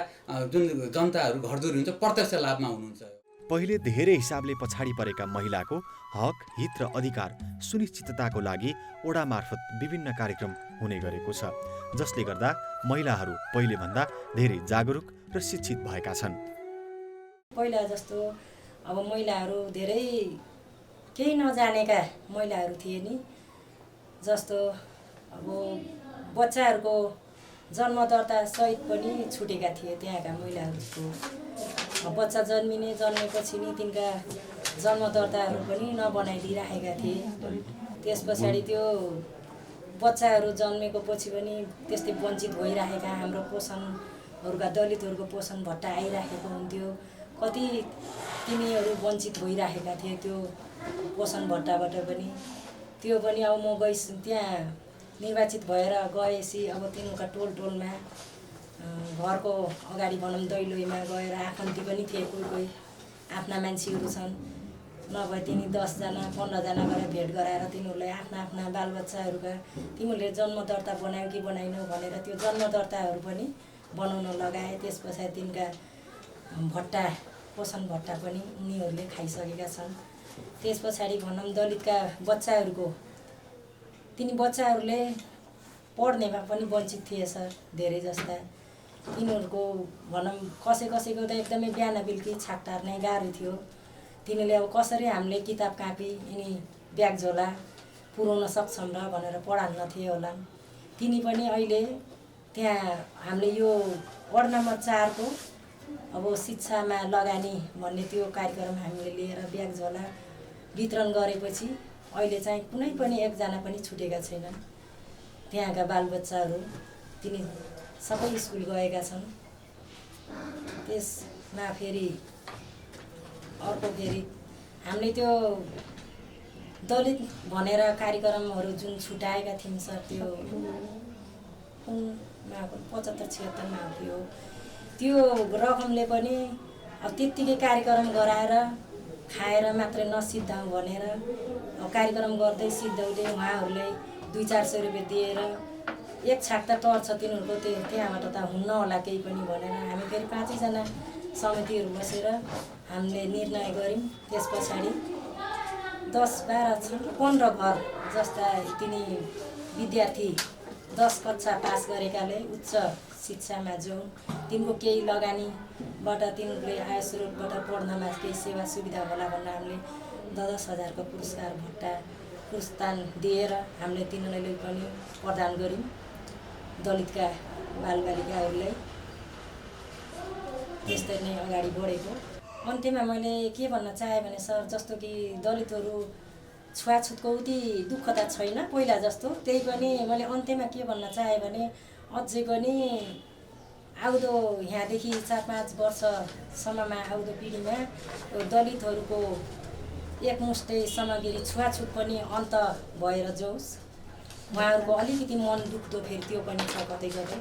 जुन जनताहरू घरधुरी हुन्छ प्रत्यक्ष लाभमा हुनुहुन्छ।
पहिले धेरै हिसाबले पछाडि परेका महिलाको हक, हित र अधिकार सुनिश्चितताको लागि ओडा मार्फत विभिन्न कार्यक्रम हुने गरेको छ, जसले गर्दा महिलाहरू पहिलेभन्दा धेरै जागरुक र शिक्षित भएका छन्।
पहिला जस्तो अब महिलाहरू धेरै केही नजानेका महिलाहरू थिए नि, जस्तो अब बच्चाहरूको जन्मदर्ता सहित पनि छुटेका थिए। त्यहाँका महिलाहरूको बच्चा जन्मेपछि नि तिनका जन्मदर्ताहरू पनि नबनाइदिइराखेका थिए। त्यस पछाडि त्यो बच्चाहरू जन्मेको पछि पनि त्यस्तै वञ्चित भइराखेका हाम्रो पोषणहरूका दलितहरूको पोषण भत्ता आइराखेको हुन्थ्यो। कति तिनीहरू वञ्चित भइराखेका थिए त्यो पोषण भत्ताबाट पनि। त्यो पनि अब म त्यहाँ निर्वाचित भएर गएपछि अब तिनीहरूका टोलमा घरको अगाडि भनौँ दैलोमा गएर आफन्ती पनि थिए, कोही आफ्ना मान्छेहरू छन्, नभए तिनी 10 जना 15 जना गरेर भेट गराएर तिनीहरूलाई आफ्ना बालबच्चाहरूका तिमीहरूले जन्मदर्ता बनायौ कि बनाइनौ भनेर त्यो जन्मदर्ताहरू पनि बनाउन लगाए। त्यस पछाडि तिनका भत्ता पोषण भत्ता पनि उनीहरूले खाइसकेका छन्। त्यस पछाडि भनौँ दलितका बच्चाहरूको तिनी बच्चाहरूले पढ्नेमा पनि वञ्चित थिए सर। धेरै जस्ता तिनीहरूको भनौँ कसैको त एकदमै बिहान बेलुकी छाक टार्नै गाह्रो थियो। तिनीहरूले अब कसरी हामीले किताब कापी यिनी ब्याग झोला पुर्याउन सक्छौँ र भनेर पढाउन थिए होला। तिनी पनि अहिले त्यहाँ हामीले यो वार्ड नम्बर 4 को अब शिक्षामा लगानी भन्ने त्यो कार्यक्रम हामीले लिएर ब्याग झोला वितरण गरेपछि अहिले चाहिँ कुनै पनि एकजना पनि छुटेका छैनन्। त्यहाँका बालबच्चाहरू तिनी सबै स्कुल गएका छन्। त्यसमा फेरि अर्को फेरि हामीले त्यो दलित भनेर कार्यक्रमहरू जुन छुटाएका थियौँ सर, त्यो 75-76 थियो। त्यो रकमले पनि अब त्यत्तिकै कार्यक्रम गराएर खाएर मात्रै नसिद्धाउँ भनेर कार्यक्रम गर्दै सिद्धाउँदै उहाँहरूले 200-400 रुपियाँ दिएर एक छाक त टर्छ तिनीहरूको, त्यहाँबाट त हुन्न होला केही पनि भनेर हामी फेरि 5 जना समितिहरू बसेर हामीले निर्णय गऱ्यौँ। त्यस पछाडि 10-12-15 घर जस्ता तिनी विद्यार्थी 10 कक्षा पास गरेकाले उच्च शिक्षामा जाउँ, तिनको केही लगानीबाट तिनीहरूले आय स्रोतबाट पढ्नमा केही सेवा सुविधा होला भनेर हामीले 10,000 को पुरस्कार भत्ता प्रोत्साहन दिएर हामीले तिनीहरूलाई पनि प्रदान गऱ्यौँ दलितका बालबालिकाहरूलाई। त्यस्तै नै अगाडि बढेको। अन्त्यमा मैले के भन्न चाहेँ भने सर, जस्तो कि दलितहरू छुवाछुतको उति दुःख त छैन पहिला जस्तो, त्यही पनि मैले अन्त्यमा के भन्न चाहेँ भने अझै पनि आउँदो यहाँदेखि 4-5 वर्षसम्ममा आउँदो पिँढीमा दलितहरूको एकमुष्टै सामग्री छुवाछुत पनि अन्त भएर जाओस्। उहाँहरूको अलिकति मन दुख्दो फेरि त्यो पनि छ कतै कतै।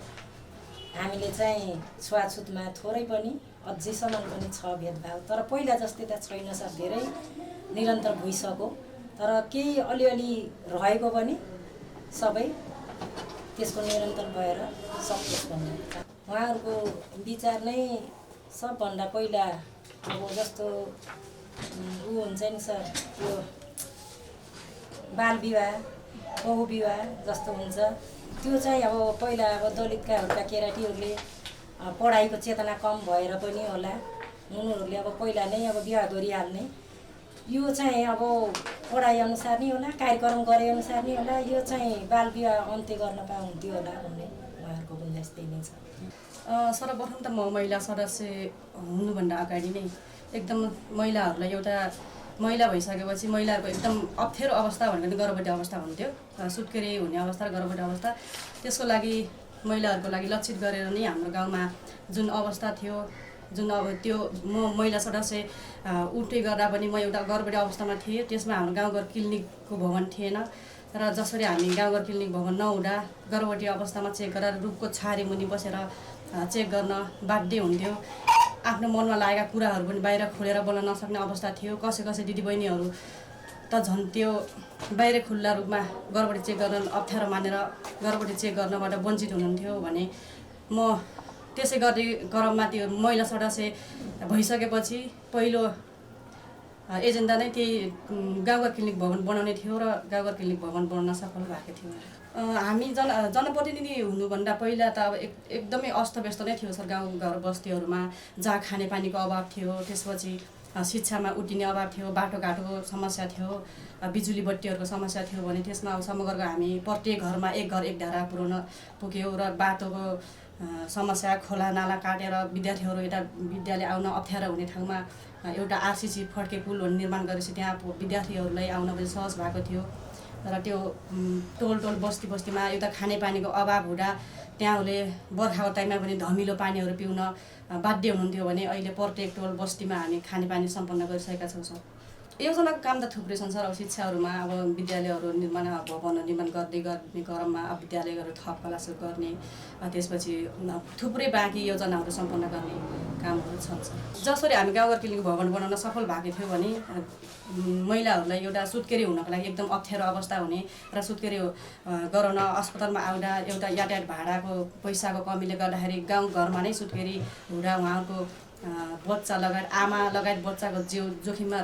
हामीले चाहिँ छुवाछुतमा थोरै पनि अझैसम्म पनि छ भेदभाव, तर पहिला जस्तै त छैन सर, धेरै निरन्तर भइसक्यो। तर केही अलिअलि रहेको पनि सबै त्यसको निरन्तर भएर सकोस् भन्ने उहाँहरूको विचार नै सबभन्दा पहिला। अब जस्तो हुन्छ नि सर, त्यो बाल विवाह बहुविवाह जस्तो हुन्छ, त्यो चाहिँ अब पहिला अब दलितकाहरूका केटाटीहरूले पढाइको चेतना कम भएर पनि होला उनीहरूले अब पहिला नै अब विवाह गरिहाल्ने। यो चाहिँ अब पढाइअनुसार नै होला, कार्यक्रम गरेअनुसार नै होला, यो चाहिँ बाल विवाह अन्त्य गर्न पाउँथ्यो होला भन्ने उहाँहरूको गुन्जाइस त्यही नै छ।
सर्वप्रथम त म महिला सदस्य हुनुभन्दा अगाडि नै एकदम महिलाहरूलाई एउटा महिला भइसकेपछि महिलाहरूको एकदम अप्ठ्यारो अवस्था भनेको गर्भवती अवस्था हुन्थ्यो, सुत्केरी हुने अवस्था र गर्भवती अवस्था। त्यसको लागि महिलाहरूको लागि लक्षित गरेर नै हाम्रो गाउँमा जुन अवस्था थियो, जुन अब त्यो म महिला सदस्य उठ्दै गर्दा पनि म एउटा गर्भवती अवस्थामा थिएँ। त्यसमा हाम्रो गाउँघर क्लिनिकको भवन थिएन र जसरी हामी गाउँघर क्लिनिक भवन नहुँदा गर्भवती अवस्थामा चेक गरेर रुखको छारी मुनि बसेर चेक गर्न बाध्य हुन्थ्यो। आफ्नो मनमा लागेका कुराहरू पनि बाहिर खोलेर बोल्न नसक्ने अवस्था थियो। कसै दिदीबहिनीहरू त झन् त्यो बाहिर खुल्ला रूपमा गर्भवती चेक गर्न अप्ठ्यारो मानेर गर्भवती चेक गर्नबाट वञ्चित हुनुहुन्थ्यो भने म त्यसै गर्ने क्रममा त्यो महिला सदस्य भइसकेपछि पहिलो एजेन्डा नै त्यही गाउँघर क्लिनिक भवन बनाउने थियो र गाउँघर क्लिनिक भवन बनाउन सफल भएको थियो। हामी जनप्रतिनिधि हुनुभन्दा पहिला त अब एकदमै अस्तव्यस्त नै थियो सर गाउँघर बस्तीहरूमा, जहाँ खानेपानीको अभाव थियो, त्यसपछि शिक्षामा उत्तिने अभाव थियो, बाटोघाटोको समस्या थियो, बिजुली बत्तीहरूको समस्या थियो भने त्यसमा अब समग्रको हामी प्रत्येक घरमा एक घर एक धारा पुर्याउन पुग्यौँ र बाटोको समस्या, खोला नाला काटेर विद्यार्थीहरू यता विद्यालय आउन अप्ठ्यारो हुने ठाउँमा एउटा आरसिसी फड्के पुलहरू निर्माण गरेपछि त्यहाँ विद्यार्थीहरूलाई आउन पनि सहज भएको थियो। र त्यो टोल बस्तीमा एउटा खानेपानीको अभाव हुँदा त्यहाँहरूले बर्खाको टाइममा पनि धमिलो पानीहरू पिउन बाध्य हुनुहुन्थ्यो भने अहिले प्रत्येक टोल बस्तीमा हामी खानेपानी सम्पन्न गरिसकेका छौँ सर। योजनाको काम त थुप्रै छन् सर। अब शिक्षाहरूमा अब विद्यालयहरू निर्माण भवन निर्माण गर्ने क्रममा अब विद्यालयहरू थप क्लासहरू गर्ने, त्यसपछि थुप्रै बाँकी योजनाहरू सम्पन्न गर्ने कामहरू छन् सर। जसरी हामी गाउँघर क्लिनिक भवन बनाउन सफल भएको थियो भने महिलाहरूलाई एउटा सुत्केरी हुनको लागि एकदम अप्ठ्यारो अवस्था हुने र सुत्केरी गराउन अस्पतालमा आउँदा एउटा यातायात भाडाको पैसाको कमीले गर्दाखेरि गाउँघरमा नै सुत्केरी हुँदा उहाँहरूको बच्चा लगायत आमा लगायत बच्चाको जोखिममा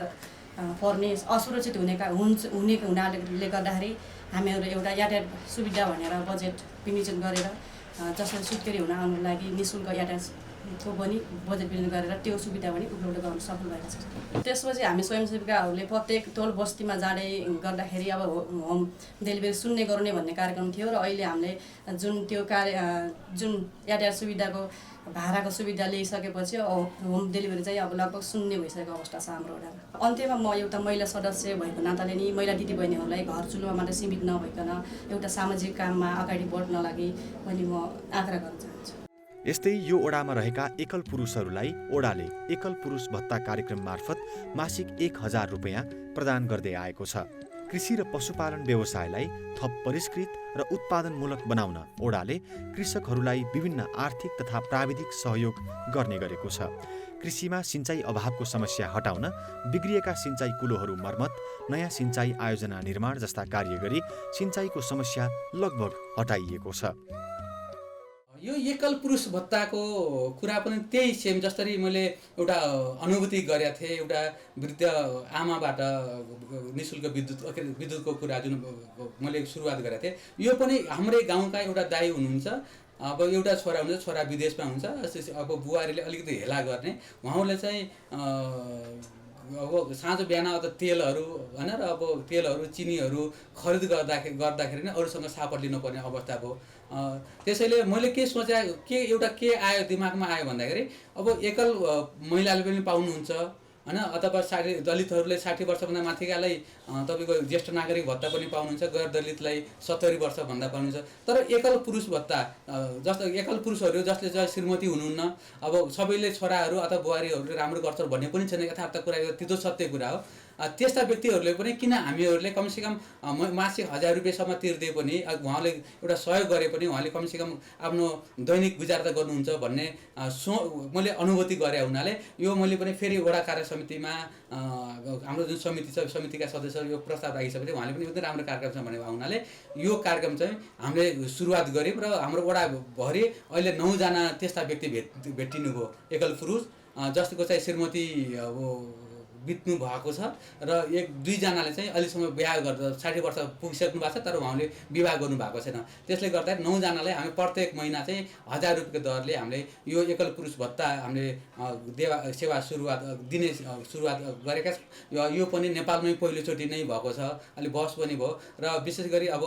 पर्ने असुरक्षित हुनाले गर्दाखेरि हामीहरू एउटा यातायात सुविधा भनेर बजेट विनियोजन गरेर जसरी सुत्केरी हुन आउनुको लागि निःशुल्क यातायातको पनि बजेट विनियोजन गरेर त्यो सुविधा पनि उपलब्ध गराउन सफल भएको छ। त्यसपछि हामी स्वयंसेविकाहरूले प्रत्येक टोल बस्तीमा जाँदै गर्दाखेरि अब होम डेलिभरी सुन्ने गराउने भन्ने कार्यक्रम थियो र अहिले हामीले जुन यातायात सुविधाको भाडाको सुविधा ल्याइसकेपछि होम डेलिभरी चाहिँ अब लगभग शून्य भइसकेको अवस्था छ हाम्रो वडामा। अन्त्यमा म एउटा महिला सदस्य भएको नाताले नि महिला दिदीबहिनीहरूलाई घर चुलोमा मात्रै सीमित नभइकन एउटा सामाजिक काममा अगाडि बढ्न लागि मैले म आग्रह गर्न चाहन्छु।
यस्तै यो ओडामा रहेका एकल पुरुषहरूलाई ओडाले एकल पुरुष भत्ता कार्यक्रम मार्फत मासिक 1000 रुपियाँ प्रदान गर्दै आएको छ। कृषि र पशुपालन व्यवसायलाई थप परिष्कृत र उत्पादनमूलक बनाउन ओडाले कृषकहरूलाई विभिन्न आर्थिक तथा प्राविधिक सहयोग गर्ने गरेको छ। कृषिमा सिँचाइ अभावको समस्या हटाउन बिग्रिएका सिँचाइ कुलोहरू मर्मत, नयाँ सिँचाइ आयोजना निर्माण जस्ता कार्य गरी सिँचाइको समस्या लगभग हटाइएको छ।
यो एकल पुरुष भत्ताको कुरा पनि त्यही सेम जसरी मैले एउटा अनुभूति गरेका थिएँ एउटा वृद्ध आमाबाट निःशुल्क विद्युतको कुरा जुन मैले सुरुवात गरेको थिएँ, यो पनि हाम्रै गाउँका एउटा दाइ हुनुहुन्छ। अब एउटा छोरा हुन्छ, छोरा विदेशमा हुन्छ, अब बुहारीले अलिकति हेला गर्ने, उहाँले चाहिँ अब साँझ बिहान अब तेलहरू होइन र अब तेलहरू चिनीहरू खरिद गर्दाखेरि नै अरूसँग सापट लिनुपर्ने अवस्था भयो। त्यसैले मैले के सोचे के आयो दिमागमा आयो भन्दाखेरि अब एकल महिलाले पनि पाउनुहुन्छ होइन, अथवा दलितहरूले 60 वर्षभन्दा माथिकालाई तपाईँको ज्येष्ठ नागरिक भत्ता पनि पाउनुहुन्छ, गैर दलितलाई 70 वर्षभन्दा पाउनुहुन्छ। तर एकल पुरुष भत्ता जस्तो एकल पुरुषहरू जसले चाहिँ श्रीमती हुनुहुन्न, अब सबैले छोराहरू अथवा बुहारीहरूले राम्रो गर्छन् भन्ने पनि छैन, यथार्थ कुरा त्यो सत्य कुरा हो। त्यस्ता व्यक्तिहरूले पनि किन हामीहरूले कमसेकम मासिक 1000 रुपियाँसम्म तिर्दै पनि उहाँले एउटा सहयोग गरे पनि उहाँले कमसेकम आफ्नो दैनिक गुजारा त गर्नुहुन्छ भन्ने मैले अनुभूति गरे हुनाले यो मैले पनि फेरि वडा कार्य समितिमा हाम्रो जुन समिति छ समितिका सदस्यहरू यो प्रस्ताव राखिसकेपछि उहाँले पनि एकदमै राम्रो कार्यक्रम छ भनेको हुनाले यो कार्यक्रम चाहिँ हामीले सुरुवात गऱ्यौँ र हाम्रो वडाभरि अहिले 9 जना त्यस्ता व्यक्ति भेटिनुभयो एकल पुरुष जसको चाहिँ श्रीमती अब बित्नु भएको छ र 1-2 जनाले चाहिँ अहिलेसम्म बिहा गर्दा 60 वर्ष पुगिसक्नु भएको छ तर उहाँले विवाह गर्नु भएको छैन। त्यसले गर्दा 9 जनालाई हामी प्रत्येक महिना चाहिँ 1000 रुपियाँको दरले हामीले यो एकल पुरुष भत्ता हामीले सेवा दिने सुरुवात गरेका छौँ। यो पनि नेपालमै पहिलोचोटि नै भएको छ, अलि बहस पनि भयो र विशेष गरी अब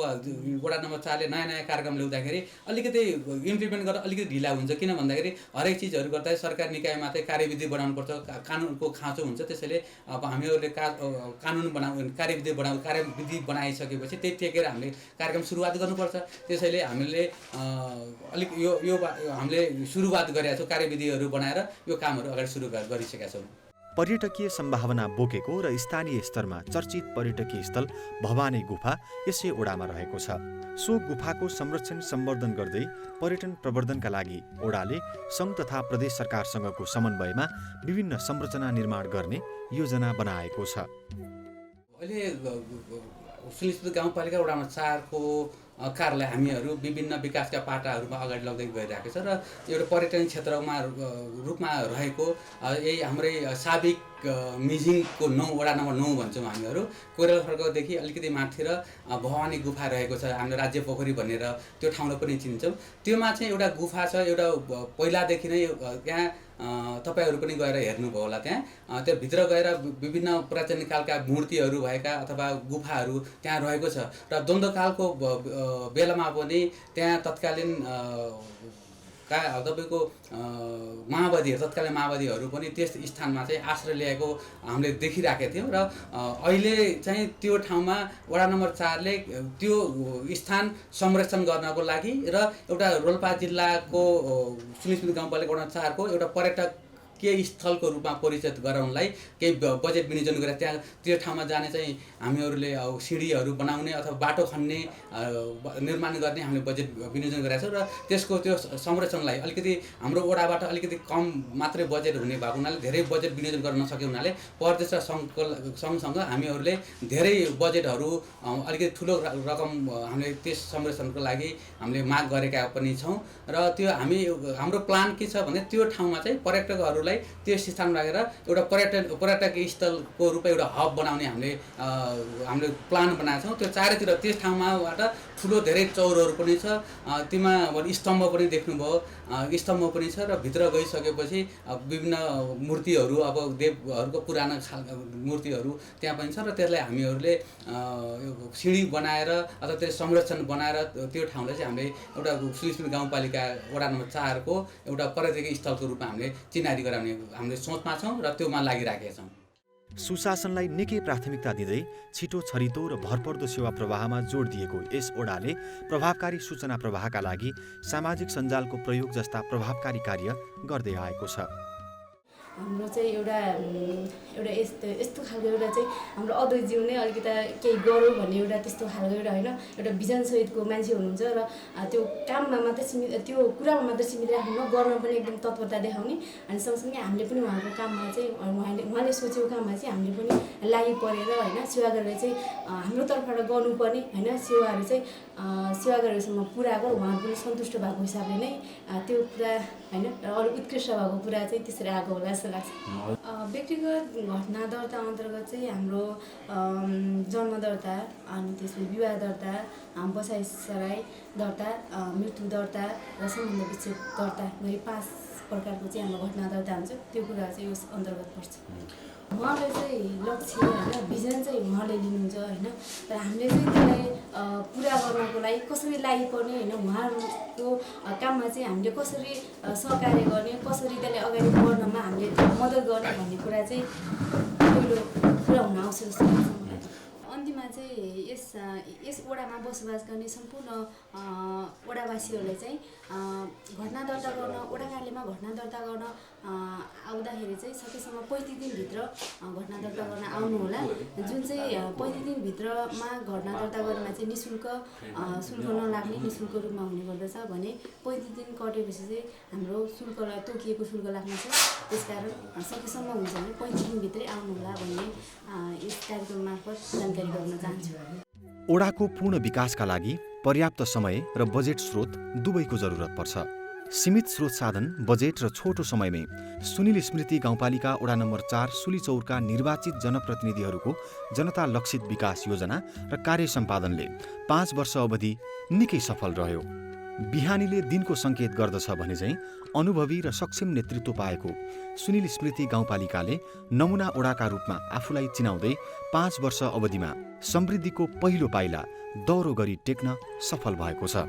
वडा नम्बर 4 ले नयाँ कार्यक्रम ल्याउँदाखेरि अलिकति इम्प्लिमेन्ट गर्दा अलिकति ढिला हुन्छ, किन भन्दाखेरि हरेक चिजहरू गर्दा सरकारी निकायमा चाहिँ कार्यविधि बनाउनुपर्छ, कानुनको खाँचो हुन्छ। त्यसैले अब हामीहरूले कानुन कार्यविधि बनाइसकेपछि त्यही टेकेर हामीले कार्यक्रम सुरुवात गर्नुपर्छ। त्यसैले हामीले अलिक यो हामीले सुरुवात गरेका छौँ, कार्यविधिहरू बनाएर यो कामहरू अगाडि सुरु गरिसकेका छौँ।
पर्यटकीय सम्भावना बोकेको र स्थानीय स्तरमा चर्चित पर्यटकीय स्थल भवानी गुफा यसै ओडामा रहेको छ। सो गुफाको संरक्षण सम्वर्धन गर्दै पर्यटन प्रवर्धनका लागि ओडाले सङ्घ तथा प्रदेश सरकारसँगको समन्वयमा विभिन्न संरचना निर्माण गर्ने योजना बनाएको छ।
अहिले सुनिश्चित गाउँपालिका वडा नम्बर 4 को कार्यालय हामीहरू विभिन्न विकासका पाटाहरूमा अगाडि लग्दै गइरहेको छ र एउटा पर्यटन क्षेत्रमा रूपमा रहेको यही हाम्रै साबिक मिजिङको 9 वडा नम्बर 9 भन्छौँ हामीहरू, कोइराला फर्कादेखि अलिकति माथि र भवानी गुफा रहेको छ, हाम्रो राज्य पोखरी भनेर त्यो ठाउँलाई पनि चिन्छौँ। त्योमा चाहिँ एउटा गुफा छ, एउटा पहिलादेखि नै त्यहाँ तपाईँहरू पनि गएर हेर्नुभयो होला, त्यहाँ भित्र गएर विभिन्न प्राचीन कालका मूर्तिहरू भएका अथवा गुफाहरू त्यहाँ रहेको छ र द्वन्द्वकालको बेलामा पनि त्यहाँ तत्कालीन तपाईँको तत्कालीन माओवादीहरू पनि त्यस स्थानमा चाहिँ आश्रय ल्याएको हामीले देखिराखेका थियौँ र अहिले चाहिँ त्यो ठाउँमा वडा नम्बर 4 ले त्यो स्थान संरक्षण गर्नको लागि र एउटा रोल्पा जिल्लाको सुनिश्चित गाउँपालिका वडा 4 को एउटा पर्यटक के स्थलको रूपमा परिचित गराउनलाई केही बजेट विनियोजन गरेर त्यहाँ त्यो ठाउँमा जाने चाहिँ हामीहरूले सिँढीहरू बनाउने अथवा बाटो खन्ने निर्माण गर्ने हामीले बजेट विनियोजन गरेका छौँ र त्यसको त्यो संरक्षणलाई अलिकति हाम्रो वडाबाट अलिकति कम मात्रै बजेट हुने भएको हुनाले धेरै बजेट विनियोजन गर्न नसके हुनाले प्रदेश र सङ्घसँग हामीहरूले धेरै बजेटहरू अलिकति ठुलो रकम हामीले त्यस संरक्षणको लागि हामीले माग गरेका पनि छौँ र त्यो हाम्रो प्लान के छ भने त्यो ठाउँमा चाहिँ पर्यटकहरूलाई मानिसहरूलाई त्यस स्थानमा राखेर एउटा पर्यटकीय स्थलको रूपमा एउटा हब बनाउने हामीले प्लान बनाएको छौँ। त्यो चारैतिर त्यस ठाउँमाबाट ठुलो धेरै चौरहरू पनि छ, तीमा स्तम्भ पनि देख्नुभयो, स्तम्भ पनि छ र भित्र गइसकेपछि विभिन्न मूर्तिहरू अब देवहरूको पुरानो मूर्तिहरू त्यहाँ पनि छ र त्यसलाई हामीहरूले सिँढी बनाएर अथवा त्यो संरक्षण बनाएर त्यो ठाउँलाई चाहिँ हामीले एउटा सुनिल स्मृति गाउँपालिका वडा नम्बर 4 को एउटा पर्यटकीय स्थलको रूपमा हामीले चिनारी गराउने हामीले सोचमा छौँ र त्योमा लागिराखेका छौँ।
सुशासनलाई निकै प्राथमिकता दिँदै छिटो छरितो र भरपर्दो सेवा प्रवाहमा जोड दिएको यस ओडाले प्रभावकारी सूचना प्रवाहका लागि सामाजिक सञ्जालको प्रयोग जस्ता प्रभावकारी कार्य गर्दै आएको छ।
हाम्रो चाहिँ एउटा यस्तो खालको एउटा चाहिँ हाम्रो अद्वैत जीवन नै अलिकति केही गरौँ भन्ने एउटा त्यस्तो खालको एउटा होइन एउटा भिजनसहितको मान्छे हुनुहुन्छ र त्यो काममा मात्रै सीमित, त्यो कुरामा मात्रै सीमित राख्नु, गर्न पनि एकदम तत्परता देखाउने अनि सँगसँगै हामीले पनि उहाँको काममा चाहिँ उहाँले सोचेको काममा चाहिँ हामीले पनि लागि परेर होइन सेवा गरेर चाहिँ हाम्रो तर्फबाट गर्नुपर्ने होइन सेवाहरू चाहिँ सेवा गरेरसम्म पुरा गरेर उहाँहरू पनि सन्तुष्ट भएको हिसाबले नै त्यो पुरा होइन अलिक उत्कृष्ट भएको कुरा चाहिँ त्यसरी आएको होला जस्तो लाग्छ। व्यक्तिगत घटना दर्ता अन्तर्गत चाहिँ हाम्रो जन्म दर्ता अनि त्यसपछि विवाह दर्ता, बसाइसराई दर्ता, मृत्यु दर्ता र सम्बन्ध विच्छेद दर्ता गरी 5 प्रकारको चाहिँ हाम्रो घटना दर्ता हुन्छ। त्यो कुरा चाहिँ यस अन्तर्गत पर्छ। उहाँले चाहिँ लक्ष्य होइन भिजन चाहिँ उहाँले लिनुहुन्छ होइन, तर हामीले चाहिँ त्यसलाई पुरा गर्नको लागि कसरी लागि पर्ने होइन, उहाँहरूको काममा चाहिँ हामीले कसरी सहकार्य गर्ने, कसरी त्यसलाई अगाडि बढ्नमा हामीले मद्दत गर्ने भन्ने कुरा चाहिँ पहिलो कुरा हुन आउँछ जस्तो लाग्छ मलाई। अन्तिममा चाहिँ यस वडामा बसोबास गर्ने सम्पूर्ण वडावासीहरूले चाहिँ घटना दर्ता गर्न वडा कार्यालयमा घटना दर्ता गर्न आउँदाखेरि चाहिँ सकेसम्म 35 दिनभित्र घटना दर्ता गर्न आउनुहोला। जुन चाहिँ 35 दिनभित्रमा घटना दर्ता गर्नमा चाहिँ निःशुल्क शुल्क नलाग्ने निःशुल्क रूपमा हुने गर्दछ भने 35 दिन कटेपछि चाहिँ हाम्रो शुल्क तोकिएको शुल्क लाग्नेछ। त्यसकारण सकेसम्म हुन्छ भने 35 दिनभित्रै आउनुहोला भन्ने यस कार्यक्रम मार्फत जानकारी गर्न चाहन्छु।
ओडाको पूर्ण विकासका लागि पर्याप्त समय र बजेट स्रोत दुवैको जरुरत पर्छ। सीमित स्रोत साधन, बजेट र छोटो समयमै सुनिल स्मृति गाउँपालिका वडा नम्बर 4 सुलीचौरका निर्वाचित जनप्रतिनिधिहरूको जनता लक्षित विकास योजना र कार्य सम्पादनले 5 वर्ष अवधि निकै सफल रह्यो। बिहानीले दिनको सङ्केत गर्दछ भने चाहिँ अनुभवी र सक्षम नेतृत्व पाएको सुनिल स्मृति गाउँपालिकाले नमुना ओडाका रूपमा आफूलाई चिनाउँदै 5 वर्ष अवधिमा समृद्धिको पहिलो पाइला दौरो गरी टेक्न सफल भएको छ।